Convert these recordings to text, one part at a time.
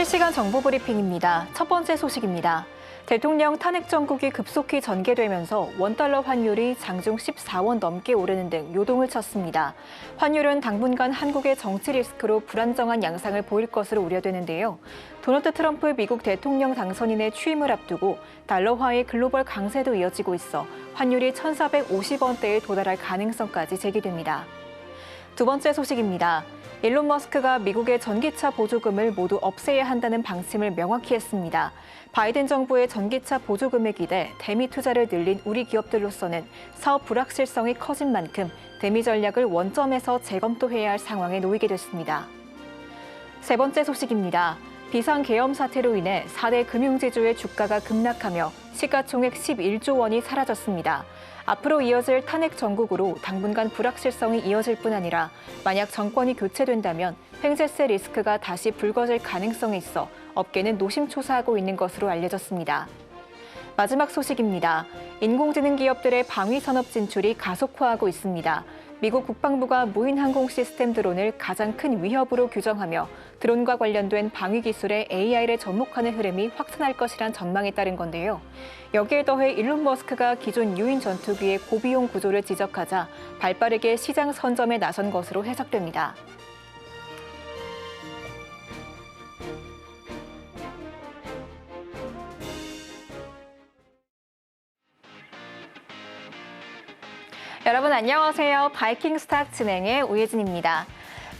실시간 정보 브리핑입니다. 첫 번째 소식입니다. 대통령 탄핵 정국이 급속히 전개되면서 원달러 환율이 장중 14원 넘게 오르는 등 요동을 쳤습니다. 환율은 당분간 한국의 정치 리스크로 불안정한 양상을 보일 것으로 우려되는데요. 도널드 트럼프 미국 대통령 당선인의 취임을 앞두고 달러화의 글로벌 강세도 이어지고 있어 환율이 1,450원대에 도달할 가능성까지 제기됩니다. 두 번째 소식입니다. 일론 머스크가 미국의 전기차 보조금을 모두 없애야 한다는 방침을 명확히 했습니다. 바이든 정부의 전기차 보조금에 기대 대미 투자를 늘린 우리 기업들로서는 사업 불확실성이 커진 만큼 대미 전략을 원점에서 재검토해야 할 상황에 놓이게 됐습니다. 세 번째 소식입니다. 비상계엄 사태로 인해 4대 금융지주의 주가가 급락하며 시가총액 11조 원이 사라졌습니다. 앞으로 이어질 탄핵 정국으로 당분간 불확실성이 이어질 뿐 아니라 만약 정권이 교체된다면 횡재세 리스크가 다시 불거질 가능성이 있어 업계는 노심초사하고 있는 것으로 알려졌습니다. 마지막 소식입니다. 인공지능 기업들의 방위 산업 진출이 가속화하고 있습니다. 미국 국방부가 무인 항공 시스템 드론을 가장 큰 위협으로 규정하며 드론과 관련된 방위 기술에 AI를 접목하는 흐름이 확산할 것이란 전망에 따른 건데요. 여기에 더해 일론 머스크가 기존 유인 전투기의 고비용 구조를 지적하자 발빠르게 시장 선점에 나선 것으로 해석됩니다. 여러분 안녕하세요. 바이킹 스탁 진행의 오예진입니다.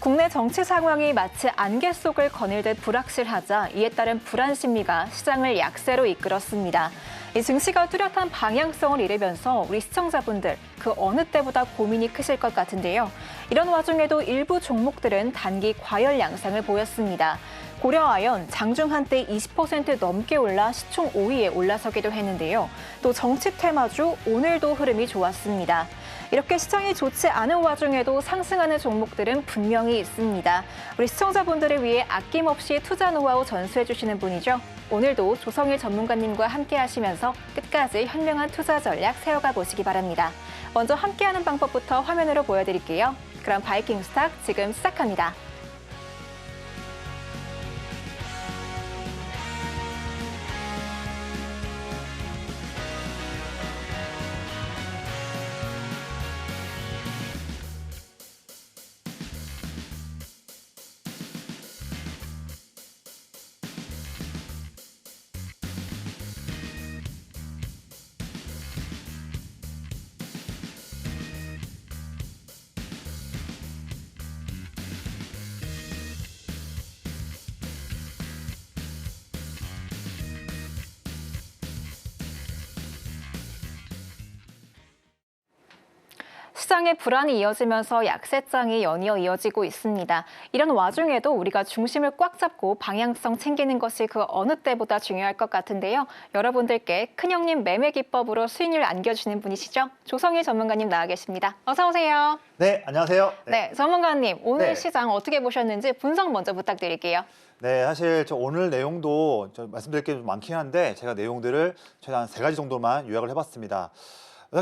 국내 정치 상황이 마치 안개 속을 거닐듯 불확실하자 이에 따른 불안 심리가 시장을 약세로 이끌었습니다. 이 증시가 뚜렷한 방향성을 잃으면서 우리 시청자분들 그 어느 때보다 고민이 크실 것 같은데요. 이런 와중에도 일부 종목들은 단기 과열 양상을 보였습니다. 고려아연 장중 한때 20% 넘게 올라 시총 5위에 올라서기도 했는데요. 또 정치 테마주 오늘도 흐름이 좋았습니다. 이렇게 시장이 좋지 않은 와중에도 상승하는 종목들은 분명히 있습니다. 우리 시청자분들을 위해 아낌없이 투자 노하우 전수해 주시는 분이죠. 오늘도 조성일 전문가님과 함께 하시면서 끝까지 현명한 투자 전략 세워가 보시기 바랍니다. 먼저 함께하는 방법부터 화면으로 보여드릴게요. 그럼 바이킹 스탁 지금 시작합니다. 시장의 불안이 이어지면서 약세장이 연이어 이어지고 있습니다. 이런 와중에도 우리가 중심을 꽉 잡고 방향성 챙기는 것이 그 어느 때보다 중요할 것 같은데요. 여러분들께 큰형님 매매 기법으로 수익률 안겨주시는 분이시죠. 조성일 전문가님 나와 계십니다. 어서 오세요. 네, 안녕하세요. 네, 전문가님 오늘 시장 어떻게 보셨는지 분석 먼저 부탁드릴게요. 네, 사실 저 오늘 내용도 말씀드릴 게 좀 많긴 한데 제가 내용들을 최대한 3가지 정도만 요약을 해봤습니다.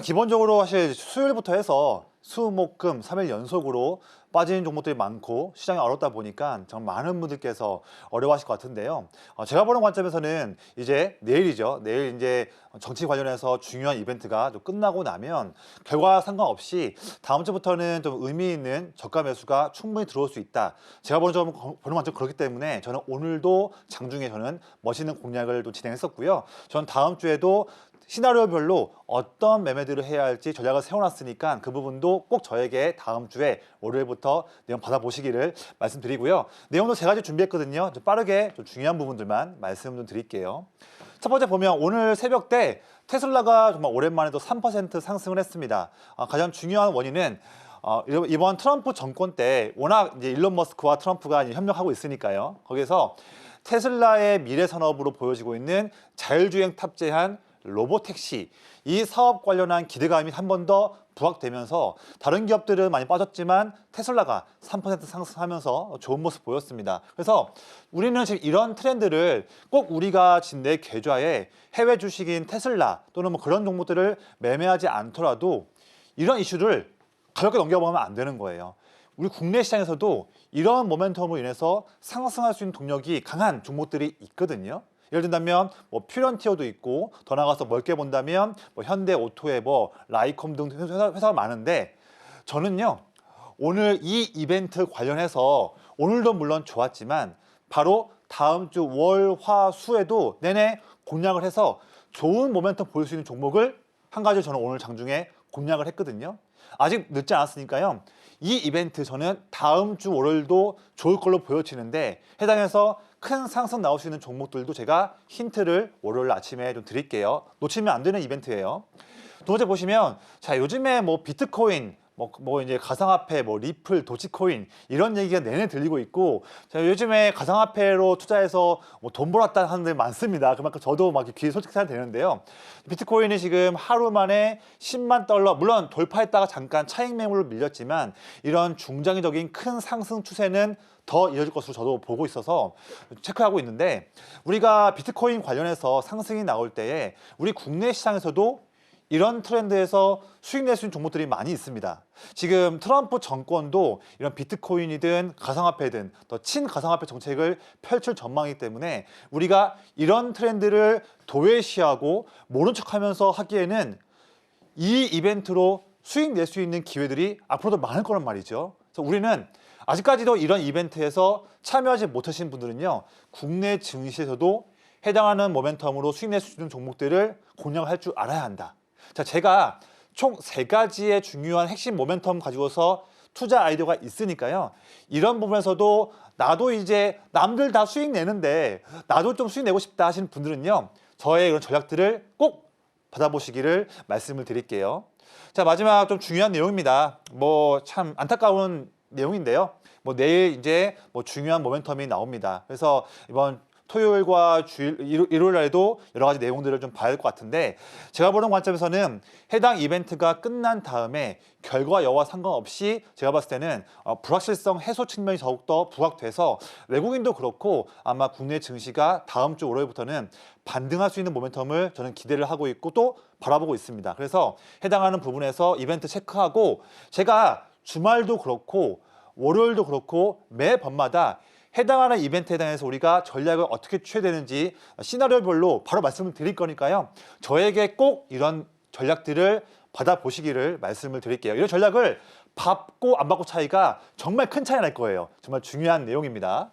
기본적으로 사실 수요일부터 해서 수, 목, 금 3일 연속으로 빠진 종목들이 많고 시장이 어렵다 보니까 정말 많은 분들께서 어려워하실 것 같은데요. 제가 보는 관점에서는 이제 내일이죠. 내일 이제 정치 관련해서 중요한 이벤트가 좀 끝나고 나면 결과 상관없이 다음 주부터는 좀 의미 있는 저가 매수가 충분히 들어올 수 있다. 제가 보는 관점 그렇기 때문에 저는 오늘도 장중에 저는 멋있는 공략을 또 진행했었고요. 저는 다음 주에도 시나리오별로 어떤 매매들을 해야 할지 전략을 세워놨으니까 그 부분도 꼭 저에게 다음 주에 월요일부터 내용 받아보시기를 말씀드리고요. 내용도 3가지 준비했거든요. 좀 빠르게 좀 중요한 부분들만 말씀 좀 드릴게요. 첫 번째 보면 오늘 새벽 때 테슬라가 정말 오랜만에 도 3% 상승을 했습니다. 가장 중요한 원인은 이번 트럼프 정권 때 워낙 이제 일론 머스크와 트럼프가 이제 협력하고 있으니까요. 거기서 테슬라의 미래 산업으로 보여지고 있는 자율주행 탑재한 로보택시, 이 사업 관련한 기대감이 한 번 더 부각되면서 다른 기업들은 많이 빠졌지만 테슬라가 3% 상승하면서 좋은 모습 보였습니다. 그래서 우리는 지금 이런 트렌드를 꼭 우리가 진 내 계좌에 해외 주식인 테슬라 또는 뭐 그런 종목들을 매매하지 않더라도 이런 이슈를 가볍게 넘겨보면 안 되는 거예요. 우리 국내 시장에서도 이런 모멘텀으로 인해서 상승할 수 있는 동력이 강한 종목들이 있거든요. 예를 든다면 뭐 퓨런티어도 있고 더 나가서 넓게 본다면 뭐 현대오토에버, 라이컴 등 회사가 많은데 저는요 오늘 이 이벤트 관련해서 오늘도 물론 좋았지만 바로 다음 주 월, 화, 수에도 내내 공략을 해서 좋은 모멘텀 보일 수 있는 종목을 한 가지 저는 오늘 장중에 공략을 했거든요. 아직 늦지 않았으니까요. 이 이벤트 저는 다음 주 월요일도 좋을 걸로 보여지는데 해당해서 큰 상승 나올 수 있는 종목들도 제가 힌트를 월요일 아침에 좀 드릴게요. 놓치면 안 되는 이벤트예요. 두 번째 보시면 자 요즘에 뭐 비트코인 이제 가상화폐, 리플, 도치코인 이런 얘기가 내내 들리고 있고 자, 요즘에 가상화폐로 투자해서 돈 벌었다 하는 데 많습니다. 그만큼 저도 막 귀에 솔직히 되는데요. 비트코인이 지금 하루 만에 10만 달러 물론 돌파했다가 잠깐 차익 매물로 밀렸지만 이런 중장기적인 큰 상승 추세는 더 이어질 것으로 저도 보고 있어서 체크하고 있는데 우리가 비트코인 관련해서 상승이 나올 때에 우리 국내 시장에서도 이런 트렌드에서 수익 낼 수 있는 종목들이 많이 있습니다. 지금 트럼프 정권도 이런 비트코인이든 가상화폐든 더 친가상화폐 정책을 펼칠 전망이기 때문에 우리가 이런 트렌드를 도외시하고 모른 척하면서 하기에는 이 이벤트로 수익 낼 수 있는 기회들이 앞으로도 많을 거란 말이죠. 그래서 우리는 아직까지도 이런 이벤트에서 참여하지 못하신 분들은요. 국내 증시에서도 해당하는 모멘텀으로 수익 낼 수 있는 종목들을 공략할 줄 알아야 한다. 자, 제가 총 3가지의 중요한 핵심 모멘텀 가지고서 투자 아이디어가 있으니까요. 이런 부분에서도 나도 이제 남들 다 수익 내는데 나도 좀 수익 내고 싶다 하시는 분들은요. 저의 이런 전략들을 꼭 받아보시기를 말씀을 드릴게요. 자, 마지막 좀 중요한 내용입니다. 참 안타까운 내용인데요. 내일 이제 중요한 모멘텀이 나옵니다. 그래서 이번 토요일과 일요일 날에도 여러 가지 내용들을 좀 봐야 할 것 같은데 제가 보는 관점에서는 해당 이벤트가 끝난 다음에 결과 여와 상관없이 제가 봤을 때는 불확실성 해소 측면이 더욱더 부각돼서 외국인도 그렇고 아마 국내 증시가 다음 주 월요일부터는 반등할 수 있는 모멘텀을 저는 기대를 하고 있고 또 바라보고 있습니다. 그래서 해당하는 부분에서 이벤트 체크하고 제가 주말도 그렇고 월요일도 그렇고 매번마다 해당하는 이벤트에 대해서 우리가 전략을 어떻게 취해야 되는지 시나리오별로 바로 말씀을 드릴 거니까요. 저에게 꼭 이런 전략들을 받아보시기를 말씀을 드릴게요. 이런 전략을 받고 안 받고 차이가 정말 큰 차이 날 거예요. 정말 중요한 내용입니다.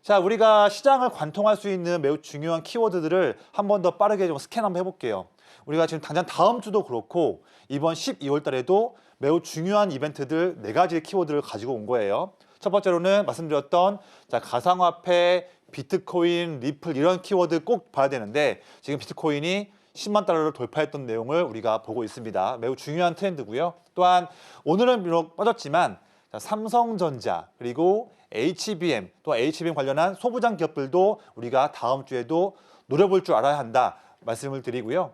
자, 우리가 시장을 관통할 수 있는 매우 중요한 키워드들을 한 번 더 빠르게 좀 스캔 한번 해볼게요. 우리가 지금 당장 다음 주도 그렇고 이번 12월 달에도 매우 중요한 이벤트들 4가지의 키워드를 가지고 온 거예요. 첫 번째로는 말씀드렸던 가상화폐, 비트코인, 리플 이런 키워드 꼭 봐야 되는데 지금 비트코인이 10만 달러를 돌파했던 내용을 우리가 보고 있습니다. 매우 중요한 트렌드고요. 또한 오늘은 비록 빠졌지만 삼성전자 그리고 HBM 또 HBM 관련한 소부장 기업들도 우리가 다음 주에도 노려볼 줄 알아야 한다 말씀을 드리고요.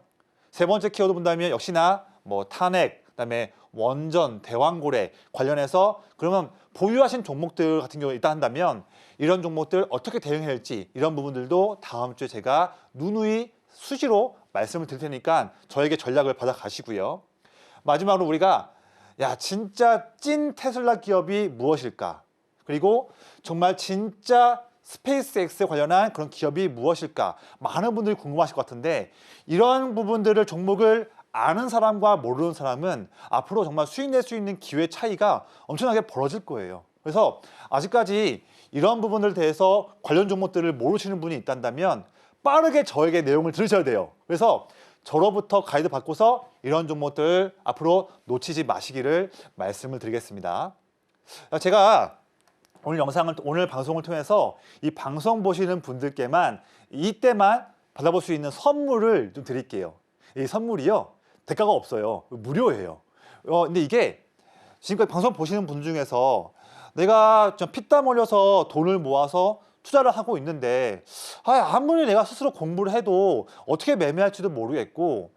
세 번째 키워드 본다면 역시나 탄핵, 그다음에 원전, 대왕고래 관련해서 그러면 보유하신 종목들 같은 경우에 있다 한다면 이런 종목들 어떻게 대응해야 할지 이런 부분들도 다음 주에 제가 누누이 수시로 말씀을 드릴 테니까 저에게 전략을 받아 가시고요. 마지막으로 우리가 진짜 찐 테슬라 기업이 무엇일까? 그리고 정말 진짜 스페이스X에 관련한 그런 기업이 무엇일까? 많은 분들이 궁금하실 것 같은데 이런 부분들을 종목을 아는 사람과 모르는 사람은 앞으로 정말 수익 낼 수 있는 기회 차이가 엄청나게 벌어질 거예요. 그래서 아직까지 이런 부분들에 대해서 관련 종목들을 모르시는 분이 있다면 빠르게 저에게 내용을 들으셔야 돼요. 그래서 저로부터 가이드 받고서 이런 종목들 앞으로 놓치지 마시기를 말씀을 드리겠습니다. 제가 오늘 방송을 통해서 이 방송 보시는 분들께만 이때만 받아볼 수 있는 선물을 좀 드릴게요. 이 선물이요. 대가가 없어요. 무료예요. 근데 이게 지금까지 방송 보시는 분 중에서 내가 좀 피땀 흘려서 돈을 모아서 투자를 하고 있는데 아무리 내가 스스로 공부를 해도 어떻게 매매할지도 모르겠고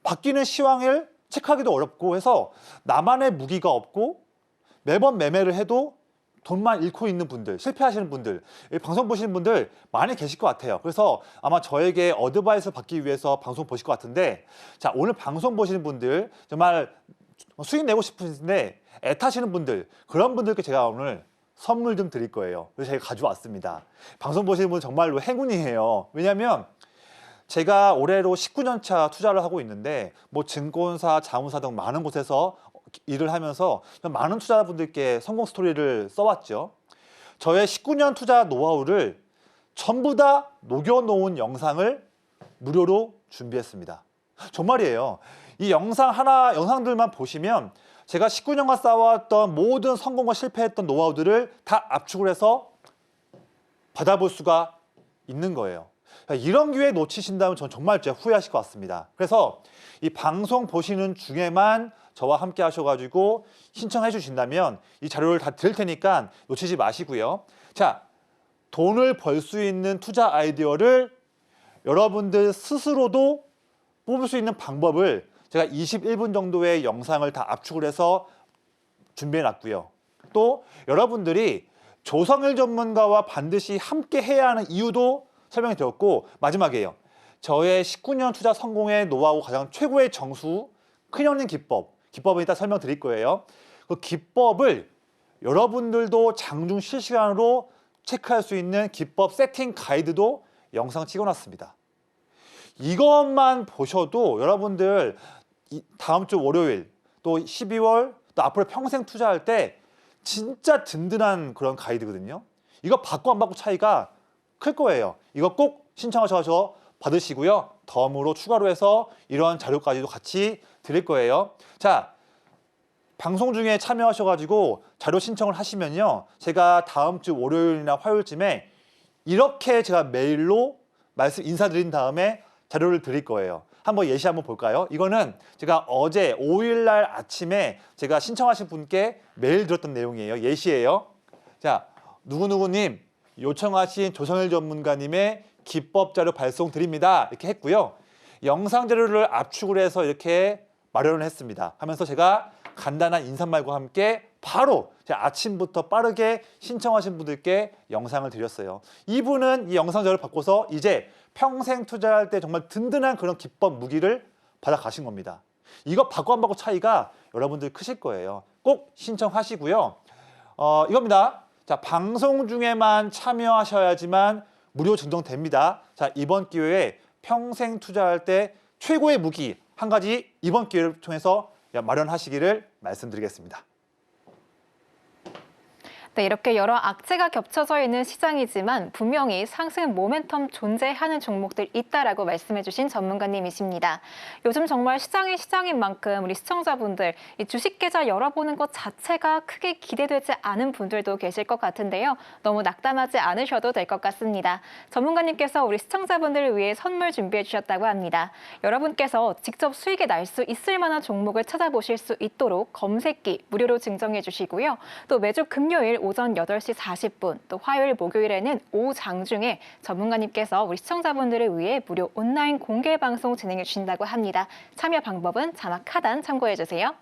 바뀌는 시황을 체크하기도 어렵고 해서 나만의 무기가 없고 매번 매매를 해도 돈만 잃고 있는 분들, 실패하시는 분들, 방송 보시는 분들 많이 계실 것 같아요. 그래서 아마 저에게 어드바이스 받기 위해서 방송 보실 것 같은데 자, 오늘 방송 보시는 분들 정말 수익 내고 싶으신데 애타시는 분들, 그런 분들께 제가 오늘 선물 좀 드릴 거예요. 그래서 제가 가져왔습니다. 방송 보시는 분 정말로 행운이에요. 왜냐하면 제가 올해로 19년 차 투자를 하고 있는데 뭐 증권사, 자문사 등 많은 곳에서 일을 하면서 많은 투자자분들께 성공 스토리를 써왔죠. 저의 19년 투자 노하우를 전부 다 녹여놓은 영상을 무료로 준비했습니다. 정말이에요. 이 영상들만 보시면 제가 19년간 쌓아왔던 모든 성공과 실패했던 노하우들을 다 압축을 해서 받아볼 수가 있는 거예요. 이런 기회 놓치신다면 전 정말 후회하실 것 같습니다. 그래서 이 방송 보시는 중에만 저와 함께 하셔가지고 신청해 주신다면 이 자료를 다 드릴 테니까 놓치지 마시고요. 자, 돈을 벌 수 있는 투자 아이디어를 여러분들 스스로도 뽑을 수 있는 방법을 제가 21분 정도의 영상을 다 압축을 해서 준비해 놨고요. 또 여러분들이 조성일 전문가와 반드시 함께 해야 하는 이유도 설명이 되었고, 마지막이에요. 저의 19년 투자 성공의 노하우 가장 최고의 정수, 큰형님 기법은 이따 설명드릴 거예요. 그 기법을 여러분들도 장중 실시간으로 체크할 수 있는 기법 세팅 가이드도 영상 찍어놨습니다. 이것만 보셔도 여러분들 다음 주 월요일 또 12월 또 앞으로 평생 투자할 때 진짜 든든한 그런 가이드거든요. 이거 받고 안 받고 차이가 클 거예요. 이거 꼭 신청하셔서 받으시고요. 덤으로 추가로 해서 이런 자료까지도 같이 드릴 거예요. 자, 방송 중에 참여하셔가지고 자료 신청을 하시면요. 제가 다음 주 월요일이나 화요일쯤에 이렇게 제가 메일로 인사드린 다음에 자료를 드릴 거예요. 한번 예시 한번 볼까요? 이거는 제가 어제 5일날 아침에 제가 신청하신 분께 메일 드렸던 내용이에요. 예시예요. 자, 누구누구님 요청하신 조성일 전문가님의 기법 자료 발송 드립니다. 이렇게 했고요. 영상 자료를 압축을 해서 이렇게 마련을 했습니다. 하면서 제가 간단한 인사말과 함께 바로 제가 아침부터 빠르게 신청하신 분들께 영상을 드렸어요. 이분은 이 영상 자료를 받고서 이제 평생 투자할 때 정말 든든한 그런 기법 무기를 받아가신 겁니다. 이거 받고 안 받고 차이가 여러분들 크실 거예요. 꼭 신청하시고요. 이겁니다. 자, 방송 중에만 참여하셔야지만 무료 증정됩니다. 자, 이번 기회에 평생 투자할 때 최고의 무기 한 가지 이번 기회를 통해서 마련하시기를 말씀드리겠습니다. 네, 이렇게 여러 악재가 겹쳐져 있는 시장이지만 분명히 상승 모멘텀 존재하는 종목들 있다라고 말씀해주신 전문가님이십니다. 요즘 정말 시장이 시장인 만큼 우리 시청자분들 이 주식 계좌 열어보는 것 자체가 크게 기대되지 않은 분들도 계실 것 같은데요. 너무 낙담하지 않으셔도 될 것 같습니다. 전문가님께서 우리 시청자분들을 위해 선물 준비해 주셨다고 합니다. 여러분께서 직접 수익이 날 수 있을 만한 종목을 찾아보실 수 있도록 검색기 무료로 증정해 주시고요. 또 매주 금요일 오전 8시 40분, 또 화요일, 목요일에는 오후 장중에 전문가님께서 우리 시청자분들을 위해 무료 온라인 공개 방송 진행해 주신다고 합니다. 참여 방법은 자막 하단 참고해 주세요.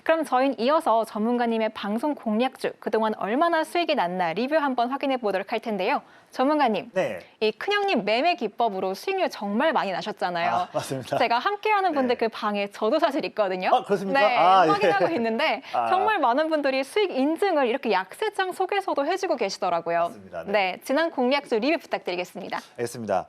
그럼 저희는 이어서 전문가님의 방송 공략주, 그동안 얼마나 수익이 났나 리뷰 한번 확인해 보도록 할 텐데요. 전문가님, 네. 이 큰형님 매매 기법으로 수익률 정말 많이 나셨잖아요. 맞습니다. 제가 함께하는 분들 네. 그 방에 저도 사실 있거든요. 그렇습니까? 네, 예. 확인하고 있는데 아. 정말 많은 분들이 수익 인증을 이렇게 약세장 속에서도 해주고 계시더라고요. 맞습니다. 네. 네, 지난 공략주 리뷰 부탁드리겠습니다. 알겠습니다.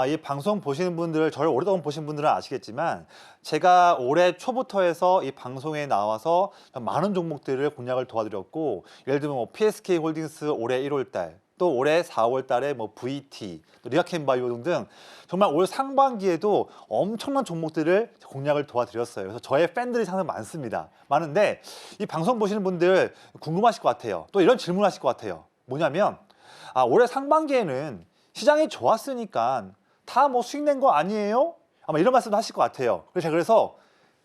이 방송 보시는 분들, 저를 오랫동안 보신 분들은 아시겠지만 제가 올해 초부터 해서 이 방송에 나와서 많은 종목들을 공략을 도와드렸고, 예를 들면 뭐 PSK 홀딩스 올해 1월 달, 또 올해 4월 달에 뭐 VT, 또 리아켄바이오 등등 정말 올 상반기에도 엄청난 종목들을 공략을 도와드렸어요. 그래서 저의 팬들이 상당히 많은데 이 방송 보시는 분들 궁금하실 것 같아요. 또 이런 질문하실 것 같아요. 뭐냐면 올해 상반기에는 시장이 좋았으니까 다 뭐 수익 낸 거 아니에요? 아마 이런 말씀도 하실 것 같아요. 그래서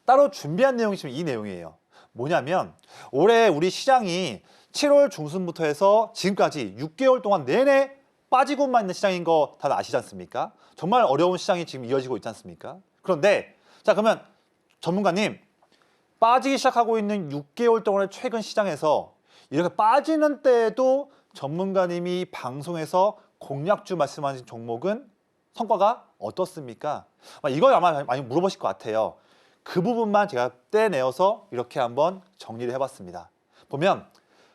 따로 준비한 내용이 지금 이 내용이에요. 뭐냐면 올해 우리 시장이 7월 중순부터 해서 지금까지 6개월 동안 내내 빠지고만 있는 시장인 거 다들 아시지 않습니까? 정말 어려운 시장이 지금 이어지고 있지 않습니까? 그런데 자, 그러면 전문가님, 빠지기 시작하고 있는 6개월 동안의 최근 시장에서 이렇게 빠지는 때에도 전문가님이 방송에서 공략주 말씀하신 종목은 성과가 어떻습니까? 이걸 아마 많이 물어보실 것 같아요. 그 부분만 제가 떼내어서 이렇게 한번 정리를 해봤습니다. 보면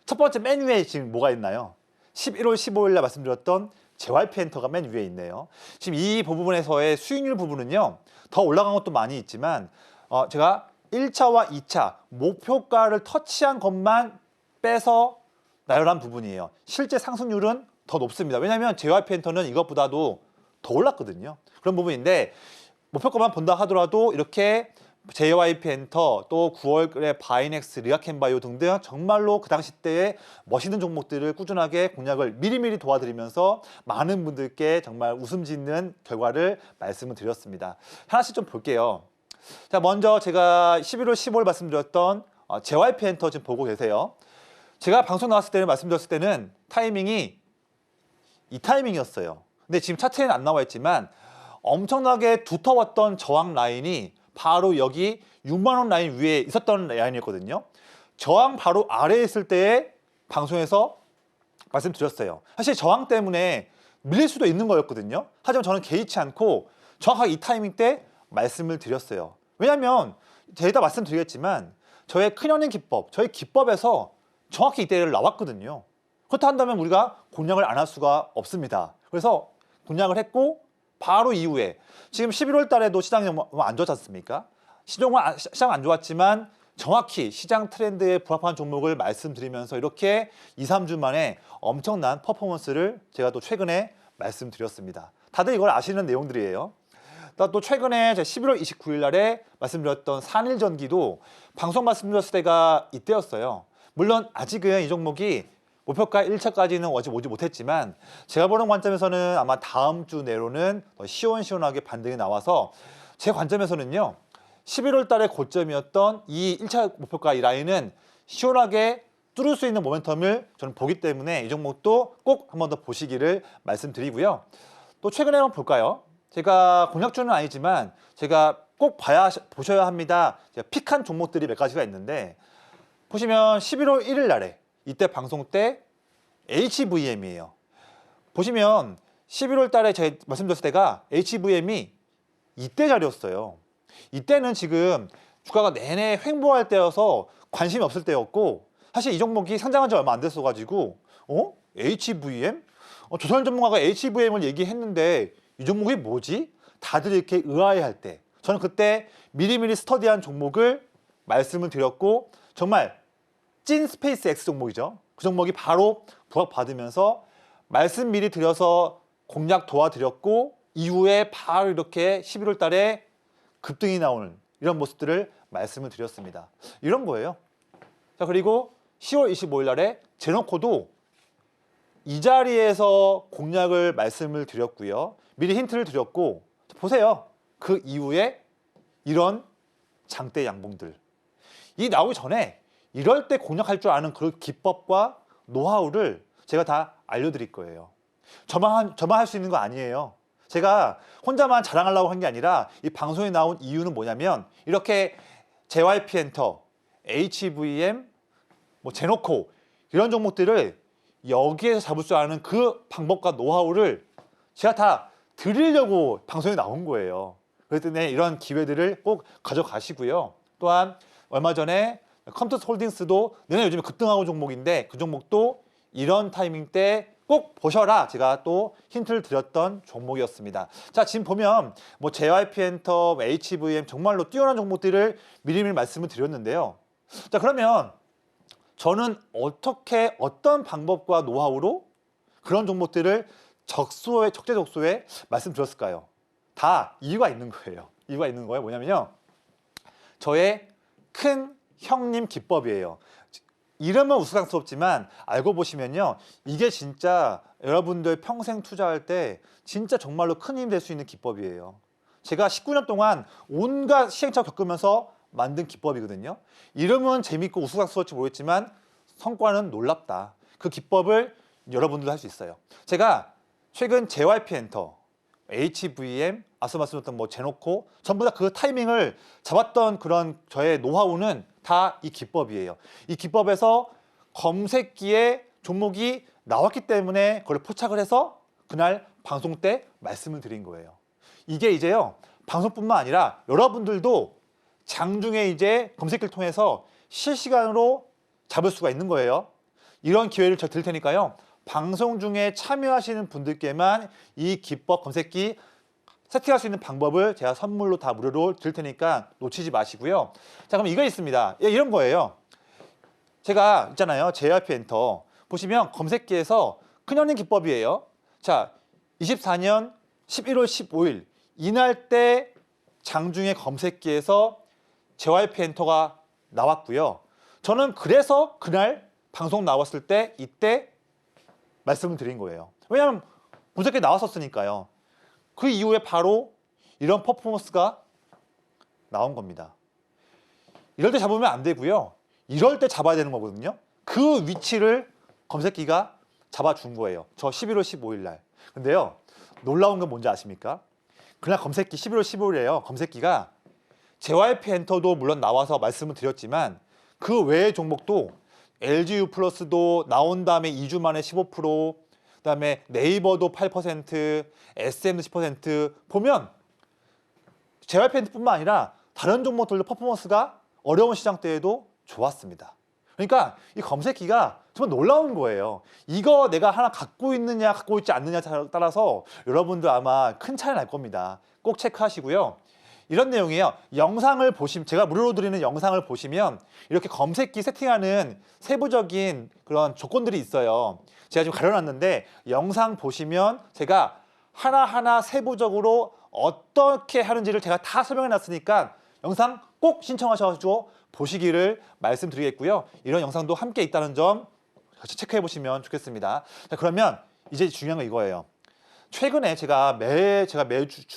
첫 번째 맨 위에 지금 뭐가 있나요? 11월 15일 날 말씀드렸던 JYP 엔터가 맨 위에 있네요. 지금 이 부분에서의 수익률 부분은요, 더 올라간 것도 많이 있지만 제가 1차와 2차 목표가를 터치한 것만 빼서 나열한 부분이에요. 실제 상승률은 더 높습니다. 왜냐하면 JYP 엔터는 이것보다도 더 올랐거든요. 그런 부분인데 목표가만 본다 하더라도 이렇게 JYP 엔터 또 9월에 바이넥스, 리아켄바이오 등등 정말로 그 당시 때의 멋있는 종목들을 꾸준하게 공략을 미리미리 도와드리면서 많은 분들께 정말 웃음 짓는 결과를 말씀을 드렸습니다. 하나씩 좀 볼게요. 자, 먼저 제가 11월 15일 말씀드렸던 JYP 엔터 지금 보고 계세요. 제가 방송 나왔을 때는 말씀드렸을 때는 타이밍이 이 타이밍이었어요. 근데 지금 차트에는 안 나와 있지만 엄청나게 두터웠던 저항 라인이 바로 여기 6만 원 라인 위에 있었던 라인이었거든요. 저항 바로 아래에 있을 때에 방송에서 말씀드렸어요. 사실 저항 때문에 밀릴 수도 있는 거였거든요. 하지만 저는 개의치 않고 정확하게 이 타이밍 때 말씀을 드렸어요. 왜냐하면 제가 말씀드리겠지만 저의 큰형님 기법, 저희 기법에서 정확히 이때를 나왔거든요. 그렇다 한다면 우리가 공략을 안 할 수가 없습니다. 그래서 공략을 했고 바로 이후에 지금 11월 달에도 시장이 안 좋았지 않습니까? 시장 안 좋았지만 정확히 시장 트렌드에 부합한 종목을 말씀드리면서 이렇게 2, 3주 만에 엄청난 퍼포먼스를 제가 또 최근에 말씀드렸습니다. 다들 이걸 아시는 내용들이에요. 또 최근에 11월 29일 날에 말씀드렸던 산일전기도 방송 말씀드렸을 때가 이때였어요. 물론 아직은 이 종목이 목표가 1차까지는 오지 못했지만 제가 보는 관점에서는 아마 다음 주 내로는 더 시원시원하게 반등이 나와서 제 관점에서는요, 11월 달의 고점이었던 이 1차 목표가 이 라인은 시원하게 뚫을 수 있는 모멘텀을 저는 보기 때문에 이 종목도 꼭 한 번 더 보시기를 말씀드리고요. 또 최근에 한번 볼까요? 제가 공략주는 아니지만 제가 꼭 보셔야 합니다. 제가 픽한 종목들이 몇 가지가 있는데 보시면 11월 1일 날에 이때 방송 때 HVM이에요. 보시면 11월 달에 제가 말씀드렸을 때가 HVM이 이때 자리였어요. 이때는 지금 주가가 내내 횡보할 때여서 관심이 없을 때였고 사실 이 종목이 상장한 지 얼마 안 됐어가지고 HVM? 조선 전문가가 HVM을 얘기했는데 이 종목이 뭐지? 다들 이렇게 의아해할 때 저는 그때 미리미리 스터디한 종목을 말씀을 드렸고 정말 찐 스페이스 X 종목이죠. 그 종목이 바로 부각받으면서 말씀 미리 드려서 공략 도와드렸고 이후에 바로 이렇게 11월 달에 급등이 나오는 이런 모습들을 말씀을 드렸습니다. 이런 거예요. 자, 그리고 10월 25일 날에 제노코도 이 자리에서 공략을 말씀을 드렸고요. 미리 힌트를 드렸고 보세요. 그 이후에 이런 장대 양봉들. 이 나오기 전에 이럴 때 공략할 줄 아는 그 기법과 노하우를 제가 다 알려드릴 거예요. 저만 할 수 있는 거 아니에요. 제가 혼자만 자랑하려고 한 게 아니라 이 방송에 나온 이유는 뭐냐면 이렇게 JYP 엔터, HVM, 제노코 이런 종목들을 여기에서 잡을 줄 아는 그 방법과 노하우를 제가 다 드리려고 방송에 나온 거예요. 그렇기 때문에 이런 기회들을 꼭 가져가시고요. 또한 얼마 전에 컴투스 홀딩스도 내년 요즘에 급등하고 종목인데 그 종목도 이런 타이밍 때 꼭 보셔라 제가 또 힌트를 드렸던 종목이었습니다. 자, 지금 보면 JYP 엔터, HVM 정말로 뛰어난 종목들을 미리미리 말씀을 드렸는데요. 자, 그러면 저는 어떤 방법과 노하우로 그런 종목들을 적재적소에 말씀드렸을까요? 다 이유가 있는 거예요. 이유가 있는 거예요. 뭐냐면요. 저의 큰 형님 기법이에요. 이름은 우스꽝스럽지만 알고 보시면요. 이게 진짜 여러분들 평생 투자할 때 진짜 정말로 큰 힘이 될 수 있는 기법이에요. 제가 19년 동안 온갖 시행착오 겪으면서 만든 기법이거든요. 이름은 재밌고 우스꽝스러울지 모르겠지만 성과는 놀랍다. 그 기법을 여러분들도 할 수 있어요. 제가 최근 JYP 엔터, HVM, 앞서 말씀드렸던 제노코 전부 다 그 타이밍을 잡았던 그런 저의 노하우는 다 이 기법이에요. 이 기법에서 검색기에 종목이 나왔기 때문에 그걸 포착을 해서 그날 방송 때 말씀을 드린 거예요. 이게 이제요. 방송뿐만 아니라 여러분들도 장중에 이제 검색기를 통해서 실시간으로 잡을 수가 있는 거예요. 이런 기회를 제가 드릴 테니까요. 방송 중에 참여하시는 분들께만 이 기법 검색기 세팅할 수 있는 방법을 제가 선물로 다 무료로 드릴 테니까 놓치지 마시고요. 자, 그럼 이거 있습니다. 예, 이런 거예요. 제가 있잖아요. JYP 엔터 보시면 검색기에서 큰형님 기법이에요. 자, 24년 11월 15일 이날 때 장중에 검색기에서 JYP 엔터가 나왔고요. 저는 그래서 그날 방송 나왔을 때 이때 말씀을 드린 거예요. 왜냐하면 검색기에 나왔었으니까요. 그 이후에 바로 이런 퍼포먼스가 나온 겁니다. 이럴 때 잡으면 안 되고요. 이럴 때 잡아야 되는 거거든요. 그 위치를 검색기가 잡아준 거예요. 저 11월 15일 날. 근데요. 놀라운 건 뭔지 아십니까? 그날 검색기 11월 15일에요. 검색기가 JYP 엔터도 물론 나와서 말씀을 드렸지만 그 외의 종목도 LGU 플러스도 나온 다음에 2주 만에 15%, 그다음에 네이버도 8%, SM도 10% 보면 JYP 엔터뿐만 아니라 다른 종목들도 퍼포먼스가 어려운 시장대에도 좋았습니다. 그러니까 이 검색기가 정말 놀라운 거예요. 이거 내가 하나 갖고 있느냐 갖고 있지 않느냐에 따라서 여러분들 아마 큰 차이 날 겁니다. 꼭 체크하시고요. 이런 내용이에요. 영상을 보시면 제가 무료로 드리는 영상을 보시면 이렇게 검색기 세팅하는 세부적인 그런 조건들이 있어요. 제가 지금 가려놨는데 영상 보시면 제가 하나하나 세부적으로 어떻게 하는지를 제가 다 설명해 놨으니까 영상 꼭 신청하셔가지고 보시기를 말씀드리겠고요. 이런 영상도 함께 있다는 점 같이 체크해 보시면 좋겠습니다. 자, 그러면 이제 중요한 건 이거예요. 최근에 제가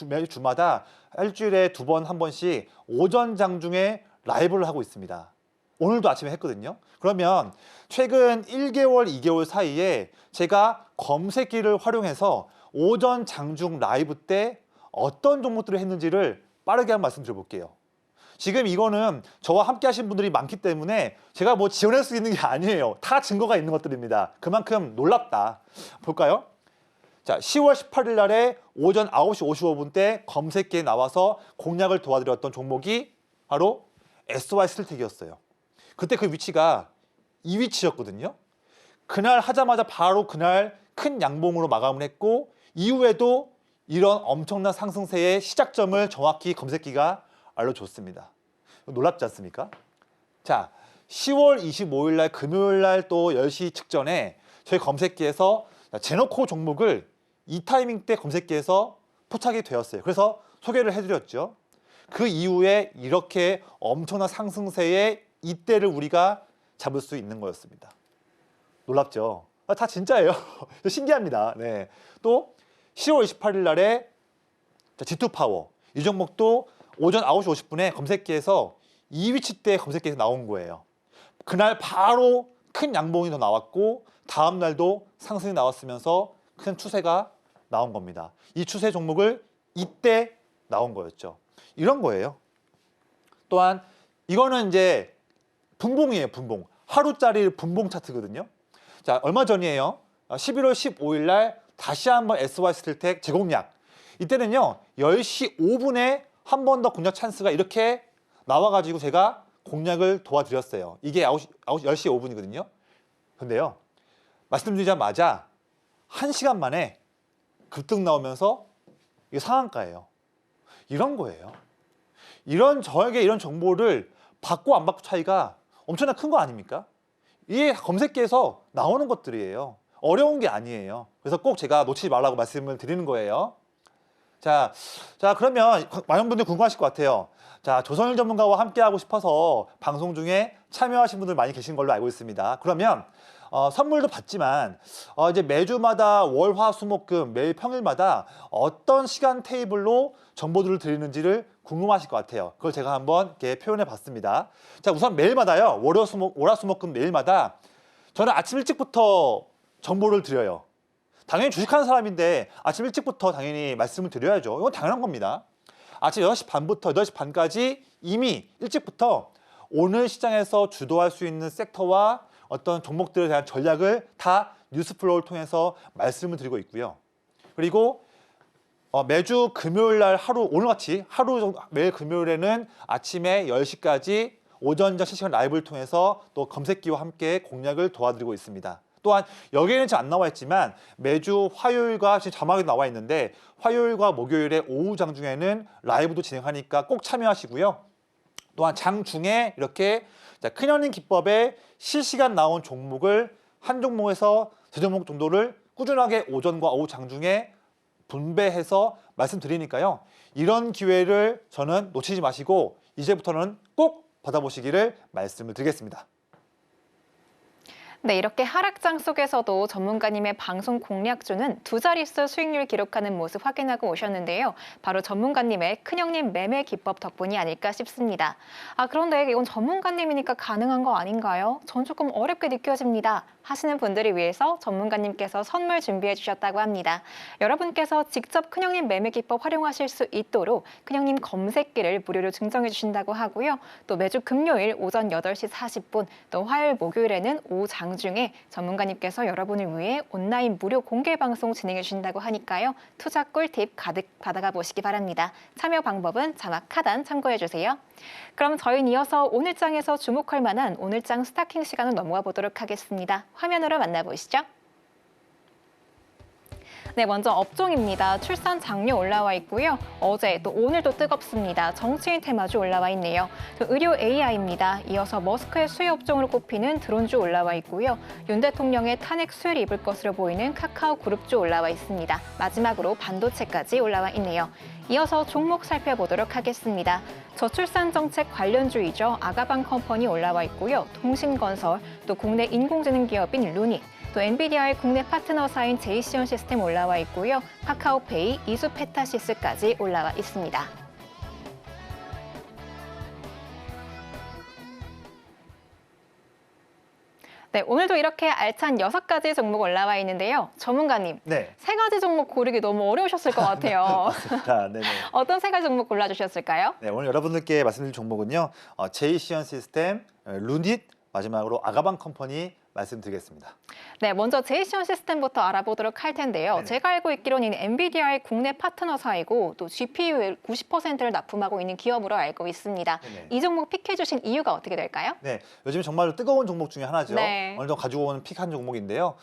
매주마다 일주일에 2번, 1번씩 오전 장중에 라이브를 하고 있습니다. 오늘도 아침에 했거든요. 그러면 최근 1개월, 2개월 사이에 제가 검색기를 활용해서 오전 장중 라이브 때 어떤 종목들을 했는지를 빠르게 한번 말씀드려볼게요. 지금 이거는 저와 함께 하신 분들이 많기 때문에 제가 뭐 지원할 수 있는 게 아니에요. 다 증거가 있는 것들입니다. 그만큼 놀랍다. 볼까요? 자, 10월 18일 날에 오전 9시 55분 때 검색기에 나와서 공략을 도와드렸던 종목이 바로 SY 스틸텍이었어요. 그때 그 위치가 이 위치였거든요. 그날 하자마자 바로 그날 큰 양봉으로 마감을 했고 이후에도 이런 엄청난 상승세의 시작점을 정확히 검색기가 알려줬습니다. 놀랍지 않습니까? 자, 10월 25일 날 금요일 날 또 10시 직전에 저희 검색기에서 제너코 종목을 이 타이밍 때 검색기에서 포착이 되었어요. 그래서 소개를 해드렸죠. 그 이후에 이렇게 엄청난 상승세의 이때를 우리가 잡을 수 있는 거였습니다. 놀랍죠? 다 진짜예요. 신기합니다. 네. 또 10월 28일 날에 G2 파워 이 종목도 오전 9시 50분에 검색기에서 이 위치 때 검색기에서 나온 거예요. 그날 바로 큰 양봉이 더 나왔고 다음 날도 상승이 나왔으면서 큰 추세가 나온 겁니다. 이 추세 종목을 이때 나온 거였죠. 이런 거예요. 또한 이거는 이제 분봉이에요. 분봉. 하루짜리 분봉 차트거든요. 자, 얼마 전이에요. 11월 15일 날 다시 한번 SY 스틸텍 재공략. 이때는요. 10시 5분에 한 번 더 공략 찬스가 이렇게 나와가지고 제가 공략을 도와드렸어요. 이게 10시 5분이거든요. 근데요. 말씀드리자마자 1시간 만에 급등 나오면서 이게 상한가예요. 이런 거예요. 저에게 이런 정보를 받고 안 받고 차이가 엄청나 큰 거 아닙니까? 이게 검색기에서 나오는 것들이에요. 어려운 게 아니에요. 그래서 꼭 제가 놓치지 말라고 말씀을 드리는 거예요. 자, 그러면 많은 분들이 궁금하실 것 같아요. 자, 조선일 전문가와 함께 하고 싶어서 방송 중에 참여하신 분들 많이 계신 걸로 알고 있습니다. 그러면 선물도 받지만 이제 매주마다 월, 화, 수, 목, 금 매일 평일마다 어떤 시간 테이블로 정보들을 드리는지를 궁금하실 것 같아요. 그걸 제가 한번 이렇게 표현해 봤습니다. 자, 우선 매일마다요. 월, 화, 수, 목, 금 매일마다 저는 아침 일찍부터 정보를 드려요. 당연히 주식하는 사람인데 아침 일찍부터 당연히 말씀을 드려야죠. 이건 당연한 겁니다. 아침 6시 반부터 8시 반까지 이미 일찍부터 오늘 시장에서 주도할 수 있는 섹터와 어떤 종목들에 대한 전략을 다 뉴스플로우를 통해서 말씀을 드리고 있고요. 그리고 매주 금요일 날 하루, 오늘같이 하루 정도, 매일 금요일에는 아침에 10시까지 오전장 실시간 라이브를 통해서 또 검색기와 함께 공략을 도와드리고 있습니다. 또한 여기에는 지금 안 나와 있지만 매주 화요일과 지금 자막에 나와 있는데 화요일과 목요일에 오후 장중에는 라이브도 진행하니까 꼭 참여하시고요. 또한 장중에 이렇게 큰형님 기법에 실시간 나온 종목을 한 종목에서 세 종목 정도를 꾸준하게 오전과 오후 장중에 분배해서 말씀드리니까요. 이런 기회를 저는 놓치지 마시고 이제부터는 꼭 받아보시기를 말씀을 드리겠습니다. 네, 이렇게 하락장 속에서도 전문가님의 방송 공략주는 두 자릿수 수익률 기록하는 모습 확인하고 오셨는데요. 바로 전문가님의 큰형님 매매 기법 덕분이 아닐까 싶습니다. 그런데 이건 전문가님이니까 가능한 거 아닌가요? 전 조금 어렵게 느껴집니다. 하시는 분들을 위해서 전문가님께서 선물 준비해 주셨다고 합니다. 여러분께서 직접 큰형님 매매 기법 활용하실 수 있도록 큰형님 검색기를 무료로 증정해 주신다고 하고요. 또 매주 금요일 오전 8시 40분, 또 화요일 목요일에는 오후 장중에 전문가님께서 여러분을 위해 온라인 무료 공개 방송 진행해 주신다고 하니까요. 투자 꿀팁 가득 받아가 보시기 바랍니다. 참여 방법은 자막 하단 참고해 주세요. 그럼 저희는 이어서 오늘장에서 주목할 만한 오늘장 스타킹 시간을 넘어가 보도록 하겠습니다. 화면으로 만나보시죠. 네, 먼저 업종입니다. 출산 장려 올라와 있고요. 어제 또 오늘도 뜨겁습니다. 정치인 테마주 올라와 있네요. 또 의료 AI입니다. 이어서 머스크의 수혜 업종으로 꼽히는 드론주 올라와 있고요. 윤 대통령의 탄핵 수혜를 입을 것으로 보이는 카카오 그룹주 올라와 있습니다. 마지막으로 반도체까지 올라와 있네요. 이어서 종목 살펴보도록 하겠습니다. 저출산 정책 관련주이죠. 아가방 컴퍼니 올라와 있고요. 통신건설, 또 국내 인공지능 기업인 루닛, 또 엔비디아의 국내 파트너사인 제이시온 시스템 올라와 있고요. 카카오페이, 이수페타시스까지 올라와 있습니다. 네, 오늘도 이렇게 알찬 6가지 종목 올라와 있는데요. 전문가님, 네. 3가지 종목 고르기 너무 어려우셨을 것 같아요. 맞습니다. 네네. 어떤 3가지 종목 골라주셨을까요? 네, 오늘 여러분들께 말씀드릴 종목은요. 제이시언 시스템, 루닛, 마지막으로 아가방 컴퍼니 말씀드리겠습니다. 네, 먼저 제이시온 시스템부터 알아보도록 할 텐데요. 네네. 제가 알고 있기로는 엔비디아의 국내 파트너사이고 또 GPU의 90%를 납품하고 있는 기업으로 알고 있습니다. 네네. 이 종목 픽해 주신 이유가 어떻게 될까요? 네, 요즘 정말로 뜨거운 종목 중에 하나죠. 네. 오늘도 가지고 온 픽한 종목인데요.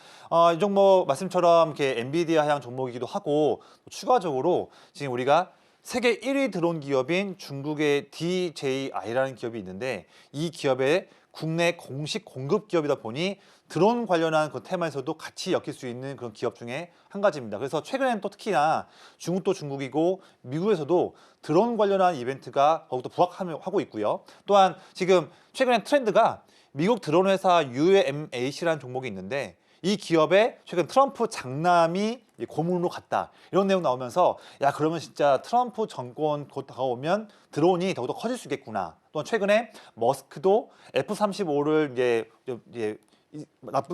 이 종목 말씀처럼 이렇게 엔비디아 향 종목이기도 하고 또 추가적으로 지금 우리가 세계 1위 드론 기업인 중국의 DJI라는 기업이 있는데 이 기업의 국내 공식 공급 기업이다 보니 드론 관련한 그 테마에서도 같이 엮일 수 있는 그런 기업 중에 한 가지입니다. 그래서 최근에는 또 특히나 중국도 중국이고 미국에서도 드론 관련한 이벤트가 더욱더 부각하고 있고요. 또한 지금 최근에 트렌드가 미국 드론 회사 UMAC라는 종목이 있는데 이 기업에 최근 트럼프 장남이 고문으로 갔다 이런 내용 나오면서 야 그러면 진짜 트럼프 정권 곧 다가오면 드론이 더욱더 커질 수 있겠구나. 또한 최근에 머스크도 F-35를 이제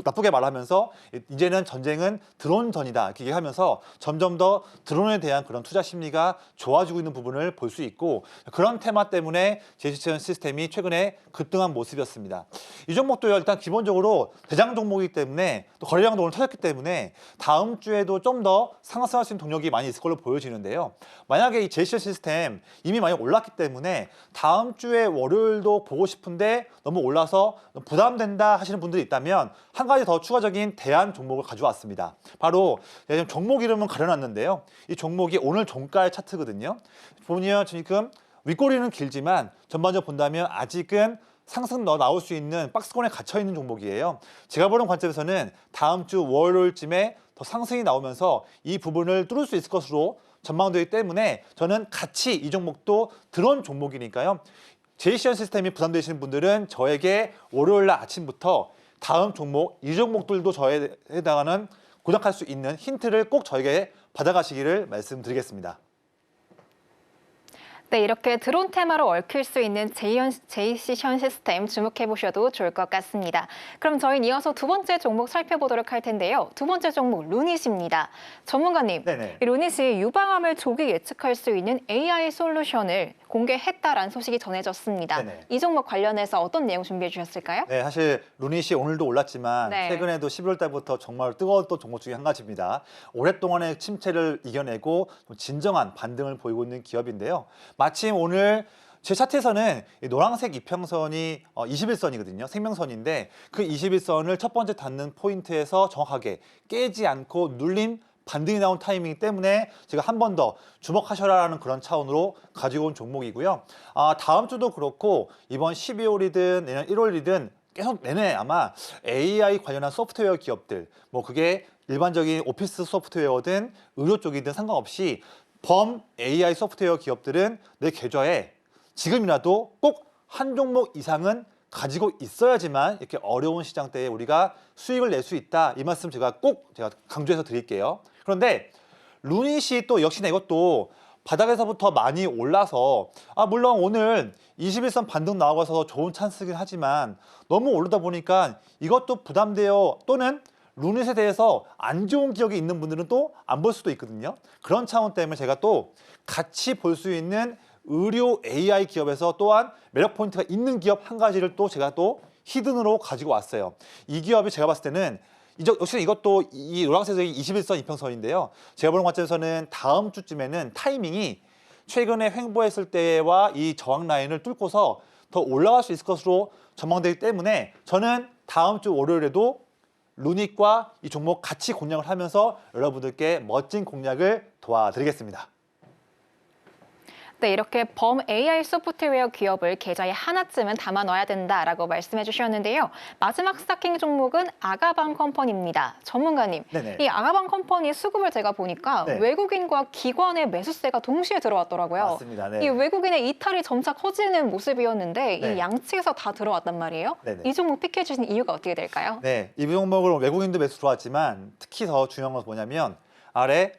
나쁘게 말하면서 이제는 전쟁은 드론전이다 이렇게 얘기하면서 점점 더 드론에 대한 그런 투자 심리가 좋아지고 있는 부분을 볼 수 있고 그런 테마 때문에 제이시온 시스템이 최근에 급등한 모습이었습니다. 이 종목도 일단 기본적으로 대장 종목이기 때문에 또 거래량도 오늘 터졌기 때문에 다음 주에도 좀 더 상승할 수 있는 동력이 많이 있을 걸로 보여지는데요. 만약에 이 제이시온 시스템 이미 많이 올랐기 때문에 다음 주에 월요일도 보고 싶은데 너무 올라서 부담된다 하시는 분들이 있다면 한 가지 더 추가적인 대안 종목을 가져왔습니다. 바로 종목 이름은 가려놨는데요. 이 종목이 오늘 종가의 차트거든요. 보면 지금 윗꼬리는 길지만 전반적으로 본다면 아직은 상승 나올 수 있는 박스권에 갇혀 있는 종목이에요. 제가 보는 관점에서는 다음 주 월요일쯤에 더 상승이 나오면서 이 부분을 뚫을 수 있을 것으로 전망되기 때문에 저는 같이 이 종목도 드론 종목이니까요. 제이시온 시스템이 부담되시는 분들은 저에게 월요일 날 아침부터 다음 종목, 이 종목들도 저에 해당하는 공략할 수 있는 힌트를 꼭 저에게 받아가시기를 말씀드리겠습니다. 네, 이렇게 드론 테마로 얽힐 수 있는 제이시션 시스템 주목해 보셔도 좋을 것 같습니다. 그럼 저희는 이어서 두 번째 종목 살펴보도록 할 텐데요. 두 번째 종목 루닛입니다. 전문가님, 네네. 이 루닛이 유방암을 조기 예측할 수 있는 AI 솔루션을 공개했다라는 소식이 전해졌습니다. 네네. 이 종목 관련해서 어떤 내용 준비해 주셨을까요? 네, 사실 루닛이 오늘도 올랐지만 네. 최근에도 11월 달부터 정말 뜨거웠던 종목 중에 한 가지입니다. 오랫동안의 침체를 이겨내고 좀 진정한 반등을 보이고 있는 기업인데요. 마침 오늘 제 차트에서는 이 노란색 이평선이 21선이거든요. 생명선인데 그 21선을 첫 번째 닿는 포인트에서 정확하게 깨지 않고 눌림 반등이 나온 타이밍 때문에 제가 한 번 더 주목하셔라라는 그런 차원으로 가지고 온 종목이고요. 다음 주도 그렇고 이번 12월이든 내년 1월이든 계속 내내 아마 AI 관련한 소프트웨어 기업들, 뭐 그게 일반적인 오피스 소프트웨어든 의료 쪽이든 상관없이 범 AI 소프트웨어 기업들은 내 계좌에 지금이라도 꼭 한 종목 이상은 가지고 있어야지만 이렇게 어려운 시장 때에 우리가 수익을 낼 수 있다. 이 말씀 제가 강조해서 드릴게요. 그런데 루닛이 또 역시나 이것도 바닥에서부터 많이 올라서 물론 오늘 21선 반등 나와서 좋은 찬스긴 하지만 너무 오르다 보니까 이것도 부담돼요. 또는 루닛에 대해서 안 좋은 기억이 있는 분들은 또 안 볼 수도 있거든요. 그런 차원 때문에 제가 또 같이 볼 수 있는 의료 AI 기업에서 또한 매력 포인트가 있는 기업 한 가지를 또 제가 또 히든으로 가지고 왔어요. 이 기업이 제가 봤을 때는 역시 이것도 이 노란색이 21선 이평선인데요. 제가 보는 관점에서는 다음 주쯤에는 타이밍이 최근에 횡보했을 때와 이 저항 라인을 뚫고서 더 올라갈 수 있을 것으로 전망되기 때문에 저는 다음 주 월요일에도 루닛과 이 종목 같이 공략을 하면서 여러분들께 멋진 공략을 도와드리겠습니다. 네, 이렇게 범 AI 소프트웨어 기업을 계좌에 하나쯤은 담아 넣어야 된다라고 말씀해 주셨는데요. 마지막 스타킹 종목은 아가방 컴퍼니입니다. 전문가님, 네네. 이 아가방 컴퍼니 수급을 제가 보니까 네. 외국인과 기관의 매수세가 동시에 들어왔더라고요. 맞습니다. 네. 이 외국인의 이탈이 점차 커지는 모습이었는데 네. 이 양측에서 다 들어왔단 말이에요. 네네. 이 종목 픽해 주신 이유가 어떻게 될까요? 네, 이 종목을 외국인도 매수 들어왔지만 특히 더 중요한 건 뭐냐면 아래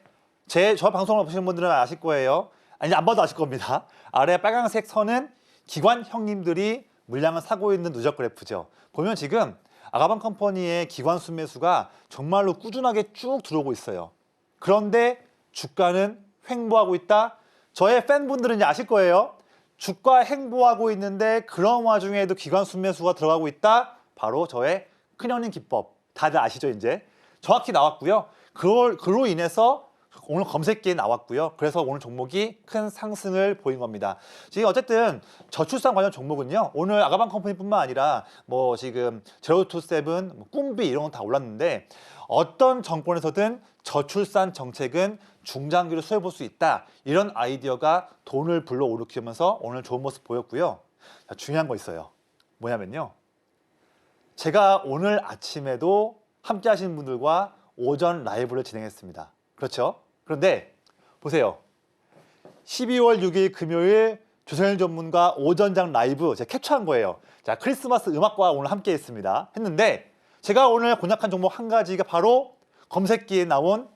저 방송을 보시는 분들은 아실 거예요. 아니 안 봐도 아실 겁니다. 아래 빨간색 선은 기관 형님들이 물량을 사고 있는 누적 그래프죠. 보면 지금 아가방 컴퍼니의 기관 순매수가 정말로 꾸준하게 쭉 들어오고 있어요. 그런데 주가는 횡보하고 있다. 저의 팬분들은 이제 아실 거예요. 주가 횡보하고 있는데 그런 와중에도 기관 순매수가 들어가고 있다. 바로 저의 큰형님 기법. 다들 아시죠 이제? 정확히 나왔고요. 그로 인해서 오늘 검색기에 나왔고요. 그래서 오늘 종목이 큰 상승을 보인 겁니다. 지금 어쨌든 저출산 관련 종목은요. 오늘 아가방 컴퍼니뿐만 아니라 뭐 지금 제로투세븐, 꿈비 이런 건 다 올랐는데 어떤 정권에서든 저출산 정책은 중장기로 수행해 볼 수 있다. 이런 아이디어가 돈을 불러오르키면서 오늘 좋은 모습 보였고요. 자, 중요한 거 있어요. 뭐냐면요. 제가 오늘 아침에도 함께 하시는 분들과 오전 라이브를 진행했습니다. 그렇죠? 그런데 보세요. 12월 6일 금요일 조선일 전문가 오전장 라이브 제가 캡처한 거예요. 자, 크리스마스 음악과 오늘 함께 했는데 제가 오늘 공략한 종목 한 가지가 바로 검색기에 나온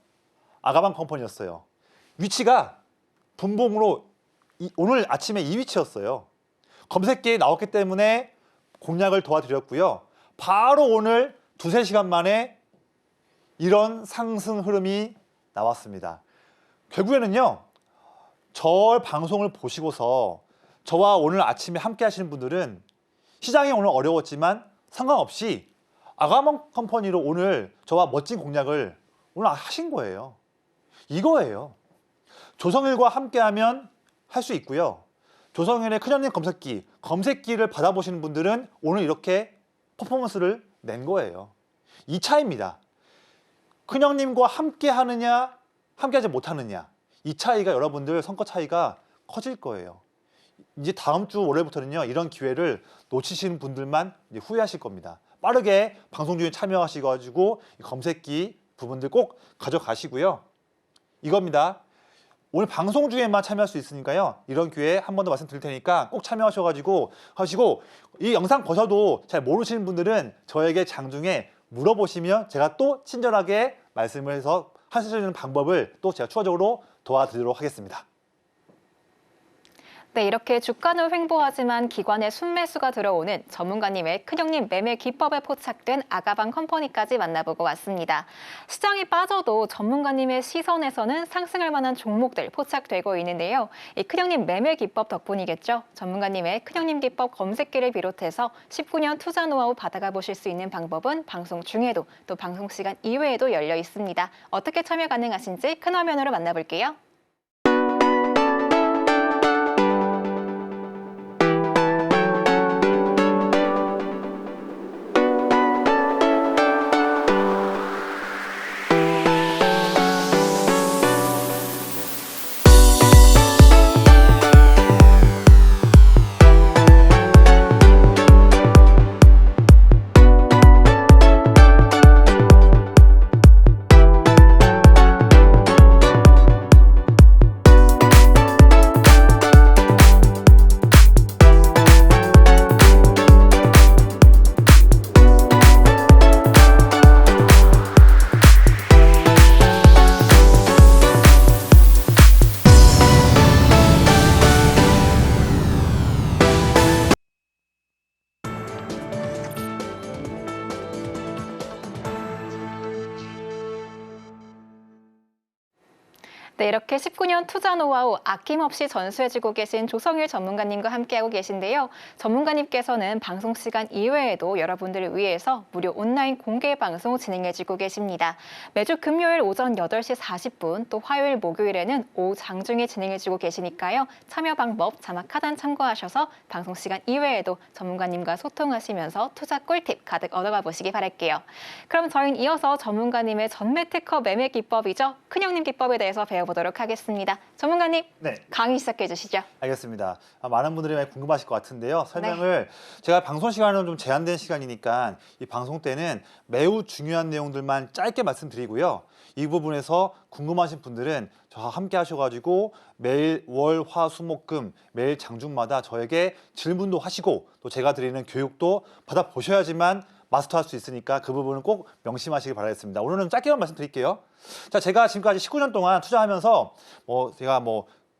아가방 컴퍼니였어요. 위치가 분봉으로 오늘 아침에 이 위치였어요. 검색기에 나왔기 때문에 공략을 도와드렸고요. 바로 오늘 두세 시간 만에 이런 상승 흐름이 나왔습니다. 결국에는요. 저 방송을 보시고서 저와 오늘 아침에 함께 하시는 분들은 시장이 오늘 어려웠지만 상관없이 아가방 컴퍼니로 오늘 저와 멋진 공략을 오늘 하신 거예요. 이거예요. 조성일과 함께하면 할 수 있고요. 조성일의 큰형님 검색기를 받아보시는 분들은 오늘 이렇게 퍼포먼스를 낸 거예요. 이 차이입니다. 큰형님과 함께 하느냐, 함께 하지 못하느냐. 이 차이가 여러분들 성과 차이가 커질 거예요. 이제 다음 주 월요일부터는요, 이런 기회를 놓치시는 분들만 이제 후회하실 겁니다. 빠르게 방송 중에 참여하시고 검색기 부분들 꼭 가져가시고요. 이겁니다. 오늘 방송 중에만 참여할 수 있으니까요. 이런 기회에 한 번 더 말씀드릴 테니까 꼭 참여하셔가지고 하시고 이 영상 보셔도 잘 모르시는 분들은 저에게 장중에 물어보시면 제가 또 친절하게 말씀을 해서 하실 수 있는 방법을 또 제가 추가적으로 도와드리도록 하겠습니다. 네, 이렇게 주가는 횡보하지만 기관의 순매수가 들어오는 전문가님의 큰형님 매매 기법에 포착된 아가방 컴퍼니까지 만나보고 왔습니다. 시장이 빠져도 전문가님의 시선에서는 상승할 만한 종목들 포착되고 있는데요. 이 큰형님 매매 기법 덕분이겠죠. 전문가님의 큰형님 기법 검색기를 비롯해서 19년 투자 노하우 받아가 보실 수 있는 방법은 방송 중에도 또 방송 시간 이외에도 열려 있습니다. 어떻게 참여 가능하신지 큰 화면으로 만나볼게요. 네, 이렇게 19년 투자 노하우 아낌없이 전수해주고 계신 조성일 전문가님과 함께하고 계신데요. 전문가님께서는 방송 시간 이외에도 여러분들을 위해서 무료 온라인 공개 방송 진행해주고 계십니다. 매주 금요일 오전 8시 40분, 또 화요일, 목요일에는 오후 장중에 진행해주고 계시니까요. 참여 방법 자막 하단 참고하셔서 방송 시간 이외에도 전문가님과 소통하시면서 투자 꿀팁 가득 얻어가 보시기 바랄게요. 그럼 저희는 이어서 전문가님의 전매 특허 매매 기법이죠. 큰형님 기법에 대해서 배워보도록 하겠습니다. 전문가님, 네. 강의 시작해 주시죠. 알겠습니다. 많은 분들이 많이 궁금하실 것 같은데요. 설명을 제가 방송 시간은 좀 제한된 시간이니까 이 방송 때는 매우 중요한 내용들만 짧게 말씀드리고요. 이 부분에서 궁금하신 분들은 저와 함께 하셔가지고 매일 월, 화, 수, 목, 금 매일 장중마다 저에게 질문도 하시고 또 제가 드리는 교육도 받아보셔야지만 마스터할 수 있으니까 그 부분은 꼭 명심하시길 바라겠습니다. 오늘은 짧게만 말씀드릴게요. 자, 제가 지금까지 19년 동안 투자하면서 제가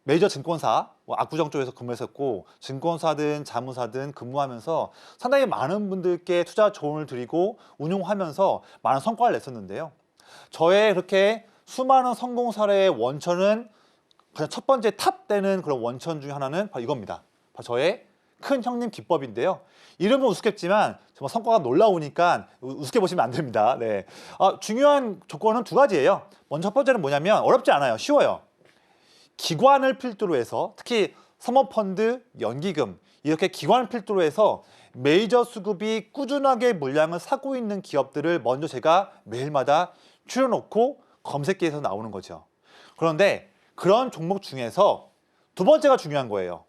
메이저 증권사, 압구정 쪽에서 근무했었고 증권사든 자문사든 근무하면서 상당히 많은 분들께 투자 조언을 드리고 운용하면서 많은 성과를 냈었는데요. 저의 그렇게 수많은 성공 사례의 원천은 가장 첫 번째 탑되는 그런 원천 중에 하나는 바로 이겁니다. 바로 저의 큰 형님 기법인데요. 이름은 우습겠지만 정말 성과가 놀라우니까 우습게 보시면 안 됩니다. 네. 중요한 조건은 두 가지예요. 먼저 첫 번째는 뭐냐면 어렵지 않아요. 쉬워요. 기관을 필두로 해서 특히 사모펀드, 연기금 이렇게 기관을 필두로 해서 메이저 수급이 꾸준하게 물량을 사고 있는 기업들을 먼저 제가 매일마다 추려놓고 검색기에서 나오는 거죠. 그런데 그런 종목 중에서 두 번째가 중요한 거예요.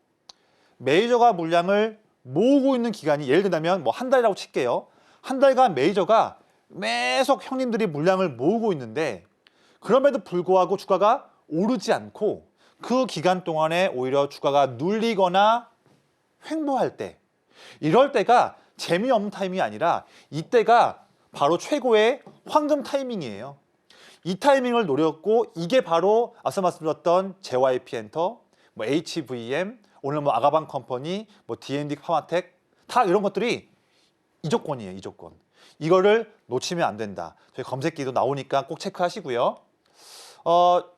메이저가 물량을 모으고 있는 기간이 예를 들면 한 달이라고 칠게요. 한 달간 메이저가 계속 형님들이 물량을 모으고 있는데 그럼에도 불구하고 주가가 오르지 않고 그 기간 동안에 오히려 주가가 눌리거나 횡보할 때 이럴 때가 재미없는 타이밍이 아니라 이때가 바로 최고의 황금 타이밍이에요. 이 타이밍을 노렸고 이게 바로 앞서 말씀드렸던 JYP엔터, HVM, 오늘 아가방 컴퍼니, D&D 파마텍 다 이런 것들이 이 조건이에요. 이 조건. 이거를 놓치면 안 된다. 저희 검색기도 나오니까 꼭 체크하시고요.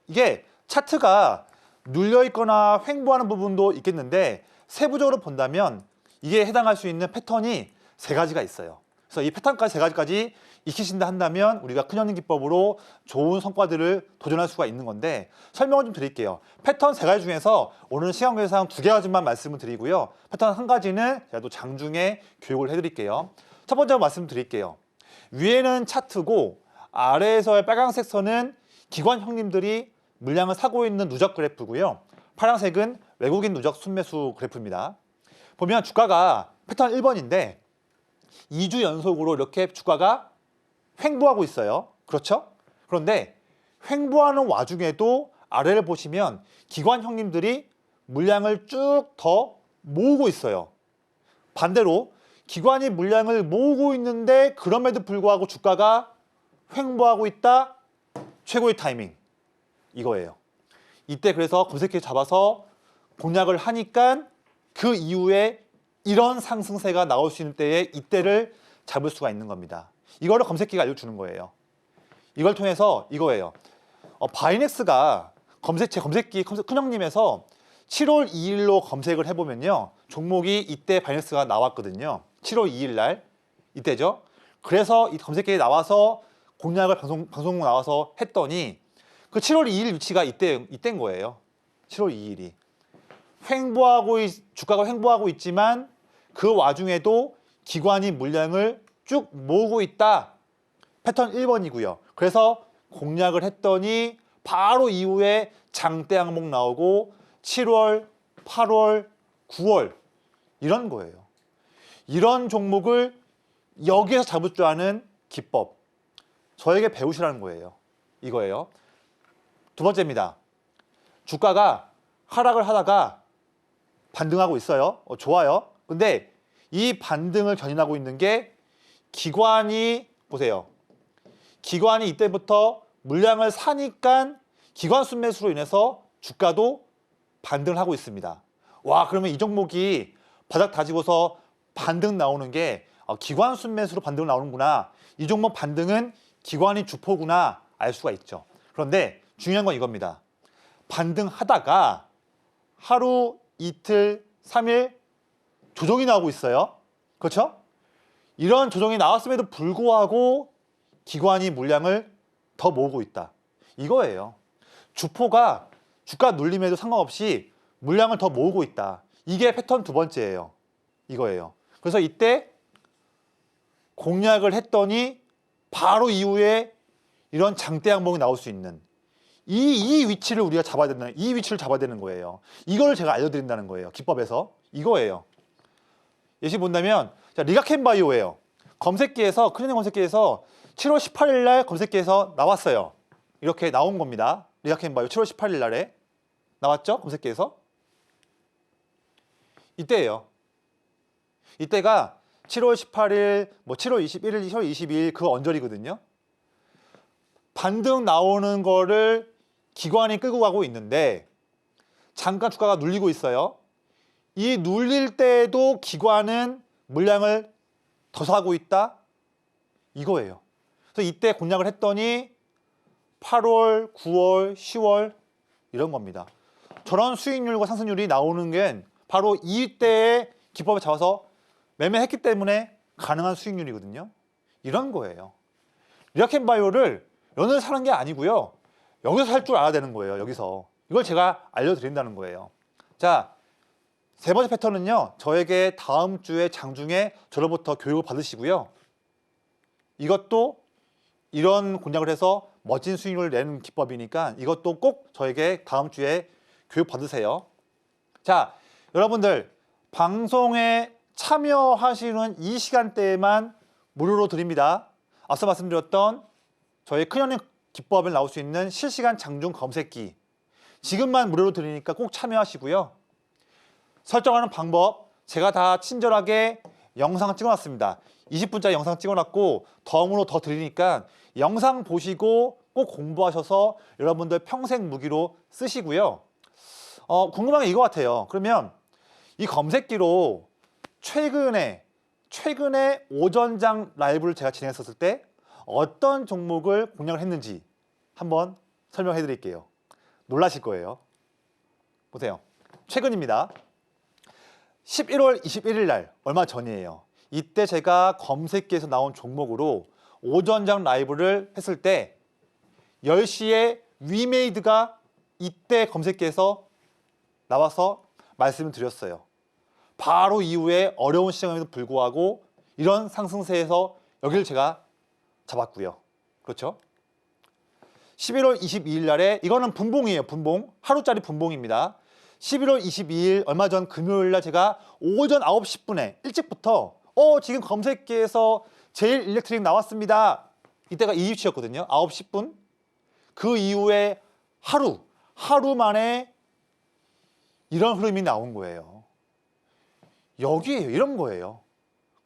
이게 차트가 눌려 있거나 횡보하는 부분도 있겠는데 세부적으로 본다면 이게 해당할 수 있는 패턴이 세 가지가 있어요. 그래서 이 패턴까지 세 가지까지 익히신다 한다면 우리가 큰형님 기법으로 좋은 성과들을 도전할 수가 있는 건데 설명을 좀 드릴게요. 패턴 세 가지 중에서 오늘 시간 관계상 두 가지만 말씀을 드리고요. 패턴 한 가지는 제가 또 장중에 교육을 해드릴게요. 첫 번째로 말씀드릴게요. 위에는 차트고 아래에서의 빨간색 선은 기관 형님들이 물량을 사고 있는 누적 그래프고요. 파란색은 외국인 누적 순매수 그래프입니다. 보면 주가가 패턴 1번인데 2주 연속으로 이렇게 주가가 횡보하고 있어요. 그렇죠? 그런데 횡보하는 와중에도 아래를 보시면 기관 형님들이 물량을 쭉 더 모으고 있어요. 반대로 기관이 물량을 모으고 있는데 그럼에도 불구하고 주가가 횡보하고 있다. 최고의 타이밍 이거예요. 이때 그래서 검색기 잡아서 공략을 하니까 그 이후에 이런 상승세가 나올 수 있는 때에 이때를 잡을 수가 있는 겁니다. 이거를 검색기가 알려주는 거예요. 이걸 통해서 이거예요. 바이넥스가 검색기 큰형님에서 7월 2일로 검색을 해보면요. 종목이 이때 바이넥스가 나왔거든요. 7월 2일 날 이때죠. 그래서 이 검색기에 나와서 공략을 방송 나와서 했더니 그 7월 2일 위치가 이때인 거예요. 7월 2일이. 주가가 횡보하고 있지만 그 와중에도 기관이 물량을 쭉 모으고 있다. 패턴 1번이고요. 그래서 공략을 했더니 바로 이후에 장대 항목 나오고 7월, 8월, 9월 이런 거예요. 이런 종목을 여기에서 잡을 줄 아는 기법. 저에게 배우시라는 거예요. 이거예요. 두 번째입니다. 주가가 하락을 하다가 반등하고 있어요. 좋아요. 근데 이 반등을 견인하고 있는 게 기관이 보세요. 기관이 이때부터 물량을 사니까 기관 순매수로 인해서 주가도 반등을 하고 있습니다. 와, 그러면 이 종목이 바닥 다지고서 반등 나오는 게 기관 순매수로 반등 나오는구나. 이 종목 반등은 기관이 주포구나 알 수가 있죠. 그런데 중요한 건 이겁니다. 반등하다가 하루, 이틀, 3일 조정이 나오고 있어요. 그렇죠? 이런 조정이 나왔음에도 불구하고 기관이 물량을 더 모으고 있다. 이거예요. 주포가 주가 눌림에도 상관없이 물량을 더 모으고 있다. 이게 패턴 두 번째예요. 이거예요. 그래서 이때 공략을 했더니 바로 이후에 이런 장대 항목이 나올 수 있는 이 위치를 우리가 잡아야 된다. 이 위치를 잡아야 되는 거예요. 이걸 제가 알려드린다는 거예요. 기법에서. 이거예요. 예시 본다면 리가켄바이오예요. 검색기에서 큰형 검색기에서 7월 18일 날 검색기에서 나왔어요. 이렇게 나온 겁니다. 리가켄바이오 7월 18일 날에 나왔죠? 검색기에서. 이때예요. 이때가 7월 18일, 7월 21일, 7월 22일 그 언저리거든요. 반등 나오는 거를 기관이 끌고 가고 있는데 잠깐 주가가 눌리고 있어요. 이 눌릴 때에도 기관은 물량을 더 사고 있다. 이거예요. 그래서 이때 공략을 했더니 8월, 9월, 10월 이런 겁니다. 저런 수익률과 상승률이 나오는 게 바로 이때의 기법을 잡아서 매매했기 때문에 가능한 수익률이거든요. 이런 거예요. 리아켄바이오를 연을 사는 게 아니고요. 여기서 살 줄 알아야 되는 거예요. 여기서. 이걸 제가 알려드린다는 거예요. 자, 세 번째 패턴은요. 저에게 다음 주에 장중에 저로부터 교육을 받으시고요. 이것도 이런 공략을 해서 멋진 수익률을 내는 기법이니까 이것도 꼭 저에게 다음 주에 교육 받으세요. 자, 여러분들 방송에 참여하시는 이 시간대에만 무료로 드립니다. 앞서 말씀드렸던 저희 큰형님 기법에 나올 수 있는 실시간 장중 검색기 지금만 무료로 드리니까 꼭 참여하시고요. 설정하는 방법 제가 다 친절하게 영상 찍어놨습니다. 20분짜리 영상 찍어놨고 덤으로 더 드리니까 영상 보시고 꼭 공부하셔서 여러분들 평생 무기로 쓰시고요. 궁금한 게 이거 같아요. 그러면 이 검색기로 최근에 오전장 라이브를 제가 진행했었을 때 어떤 종목을 공략을 했는지 한번 설명해 드릴게요. 놀라실 거예요. 보세요. 최근입니다. 11월 21일 날 얼마 전이에요. 이때 제가 검색기에서 나온 종목으로 오전장 라이브를 했을 때 10시에 위메이드가 이때 검색기에서 나와서 말씀을 드렸어요. 바로 이후에 어려운 시장에도 불구하고 이런 상승세에서 여기를 제가 잡았고요. 그렇죠? 11월 22일 날에 이거는 분봉이에요. 분봉. 하루짜리 분봉입니다. 11월 22일 얼마 전 금요일 날 제가 오전 9시 10분에 일찍부터 지금 검색기에서 제일 일렉트릭 나왔습니다. 이때가 이 위치였거든요. 9시 10분. 그 이후에 하루 만에 이런 흐름이 나온 거예요. 여기에요. 이런 거예요.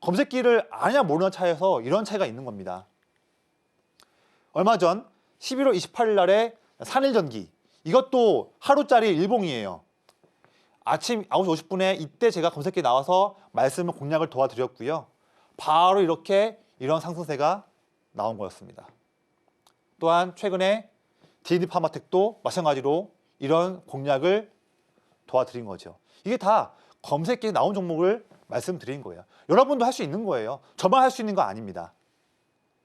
검색기를 아냐 모르는 차이에서 이런 차이가 있는 겁니다. 얼마 전 11월 28일 날에 산일전기 이것도 하루짜리 일봉이에요. 아침 9시 50분에 이때 제가 검색기에 나와서 말씀을 공략을 도와드렸고요. 바로 이렇게 이런 상승세가 나온 거였습니다. 또한 최근에 D&D 파마텍도 마찬가지로 이런 공략을 도와드린 거죠. 이게 다 검색기에 나온 종목을 말씀드린 거예요. 여러분도 할 수 있는 거예요. 저만 할 수 있는 거 아닙니다.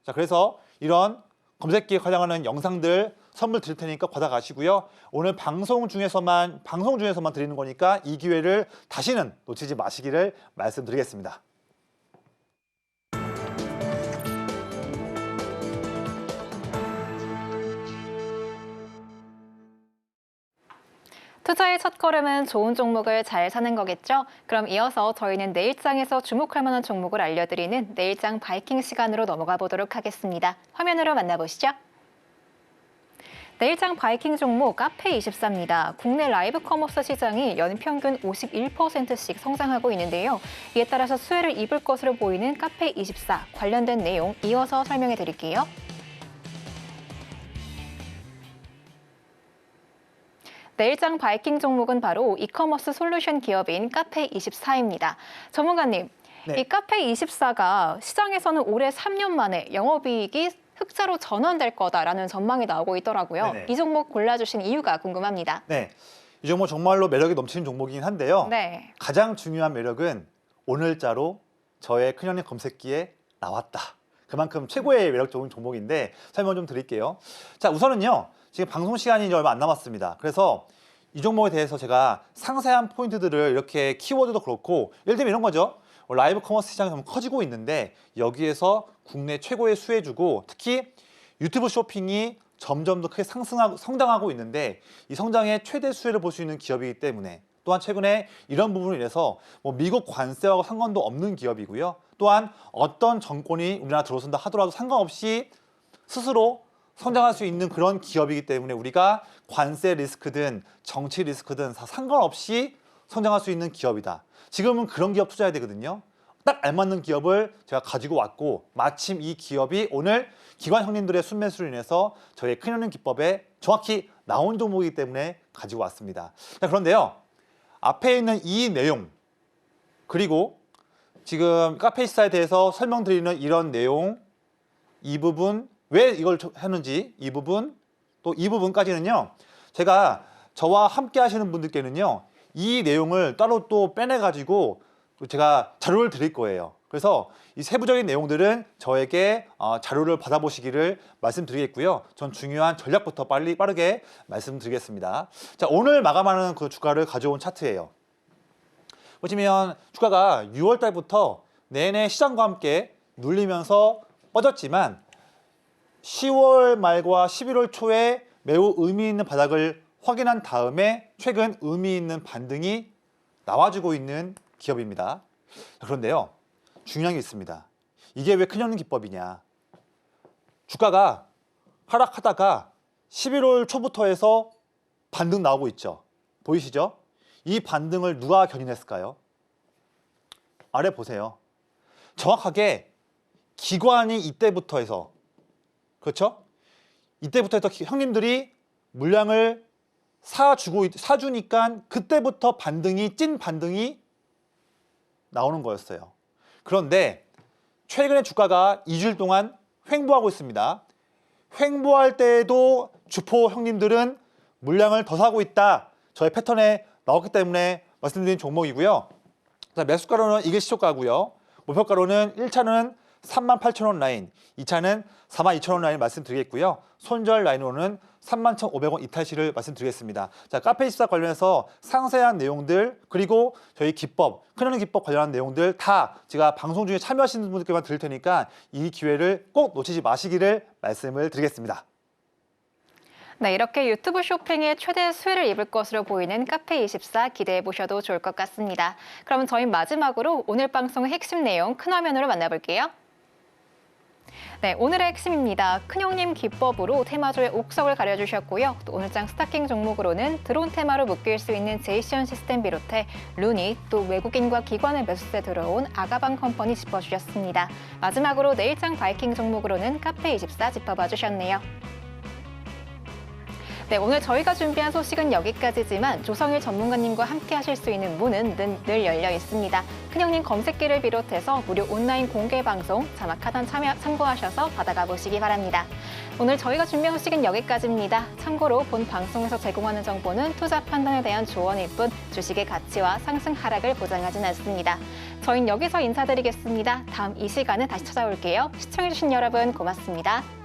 자, 그래서 이런 검색기에 관련하는 영상들 선물 드릴 테니까 받아가시고요. 오늘 방송 중에서만 드리는 거니까 이 기회를 다시는 놓치지 마시기를 말씀드리겠습니다. 투자의 첫걸음은 좋은 종목을 잘 사는 거겠죠? 그럼 이어서 저희는 내일장에서 주목할 만한 종목을 알려드리는 내일장 바이킹 시간으로 넘어가 보도록 하겠습니다. 화면으로 만나보시죠. 내일장 바이킹 종목 카페24입니다. 국내 라이브 커머스 시장이 연평균 51%씩 성장하고 있는데요. 이에 따라서 수혜를 입을 것으로 보이는 카페24 관련된 내용 이어서 설명해 드릴게요. 내일장 바이킹 종목은 바로 이커머스 솔루션 기업인 카페24입니다. 전문가님, 네. 이 카페24가 시장에서는 올해 3년 만에 영업이익이 흑자로 전환될 거다라는 전망이 나오고 있더라고요. 네네. 이 종목 골라주신 이유가 궁금합니다. 네, 이 종목 정말로 매력이 넘치는 종목이긴 한데요. 네. 가장 중요한 매력은 오늘자로 저의 큰형님 검색기에 나왔다. 그만큼 최고의 매력적인 종목인데 설명 좀 드릴게요. 자, 우선은요. 지금 방송 시간이 이제 얼마 안 남았습니다. 그래서 이 종목에 대해서 제가 상세한 포인트들을 이렇게 키워드도 그렇고 예를 들면 이런 거죠. 라이브 커머스 시장이 좀 커지고 있는데 여기에서 국내 최고의 수혜주고 특히 유튜브 쇼핑이 점점 더 크게 성장하고 있는데 이 성장의 최대 수혜를 볼 수 있는 기업이기 때문에 또한 최근에 이런 부분으로 인해서 미국 관세와 상관도 없는 기업이고요. 또한 어떤 정권이 우리나라 들어선다 하더라도 상관없이 스스로 성장할 수 있는 그런 기업이기 때문에 우리가 관세 리스크든 정치 리스크든 다 상관없이 성장할 수 있는 기업이다. 지금은 그런 기업 투자해야 되거든요. 딱 알맞는 기업을 제가 가지고 왔고 마침 이 기업이 오늘 기관 형님들의 순매수로 인해서 저희 큰형님 기법에 정확히 나온 종목이기 때문에 가지고 왔습니다. 자, 그런데요. 앞에 있는 이 내용 그리고 지금 카페24에 대해서 설명드리는 이런 내용 이 부분 왜 이걸 하는지 이 부분 또 이 부분까지는요. 제가 저와 함께 하시는 분들께는요. 이 내용을 따로 또 빼내가지고 제가 자료를 드릴 거예요. 그래서 이 세부적인 내용들은 저에게 자료를 받아보시기를 말씀드리겠고요. 전 중요한 전략부터 빠르게 말씀드리겠습니다. 자, 오늘 마감하는 그 주가를 가져온 차트예요. 보시면 주가가 6월 달부터 내내 시장과 함께 눌리면서 뻗었지만 10월 말과 11월 초에 매우 의미 있는 바닥을 확인한 다음에 최근 의미 있는 반등이 나와주고 있는 기업입니다. 그런데요. 중요한 게 있습니다. 이게 왜 큰형님 기법이냐. 주가가 하락하다가 11월 초부터 해서 반등 나오고 있죠. 보이시죠? 이 반등을 누가 견인했을까요? 아래 보세요. 정확하게 기관이 이때부터 해서 그렇죠? 이때부터 해서 형님들이 물량을 사주니까 그때부터 찐 반등이 나오는 거였어요. 그런데 최근에 주가가 2주일 동안 횡보하고 있습니다. 횡보할 때에도 주포 형님들은 물량을 더 사고 있다. 저의 패턴에 나왔기 때문에 말씀드린 종목이고요. 자, 매수가로는 이게 시초가고요. 목표가로는 1차는 38,000원 라인, 2차는 42,000원 라인 말씀드리겠고요. 손절 라인으로는 31,500원 이탈시를 말씀드리겠습니다. 자, 카페24 관련해서 상세한 내용들 그리고 저희 기법, 큰형님 기법 관련한 내용들 다 제가 방송 중에 참여하시는 분들께만 드릴 테니까 이 기회를 꼭 놓치지 마시기를 말씀을 드리겠습니다. 네, 이렇게 유튜브 쇼핑에 최대 수혜를 입을 것으로 보이는 카페24 기대해 보셔도 좋을 것 같습니다. 그럼 저희 마지막으로 오늘 방송의 핵심 내용 큰 화면으로 만나볼게요. 네, 오늘의 핵심입니다. 큰형님 기법으로 테마주의 옥석을 가려주셨고요. 또 오늘장 스타킹 종목으로는 드론 테마로 묶일 수 있는 제이션 시스템 비롯해 루니 또 외국인과 기관의 매수세 들어온 아가방 컴퍼니 짚어주셨습니다. 마지막으로 내일장 바이킹 종목으로는 카페24 짚어봐 주셨네요. 네, 오늘 저희가 준비한 소식은 여기까지지만 조성일 전문가님과 함께 하실 수 있는 문은 늘 열려 있습니다. 큰형님 검색기를 비롯해서 무료 온라인 공개 방송 자막 하단 참고하셔서 받아가 보시기 바랍니다. 오늘 저희가 준비한 소식은 여기까지입니다. 참고로 본 방송에서 제공하는 정보는 투자 판단에 대한 조언일 뿐 주식의 가치와 상승 하락을 보장하진 않습니다. 저희는 여기서 인사드리겠습니다. 다음 이 시간에 다시 찾아올게요. 시청해주신 여러분 고맙습니다.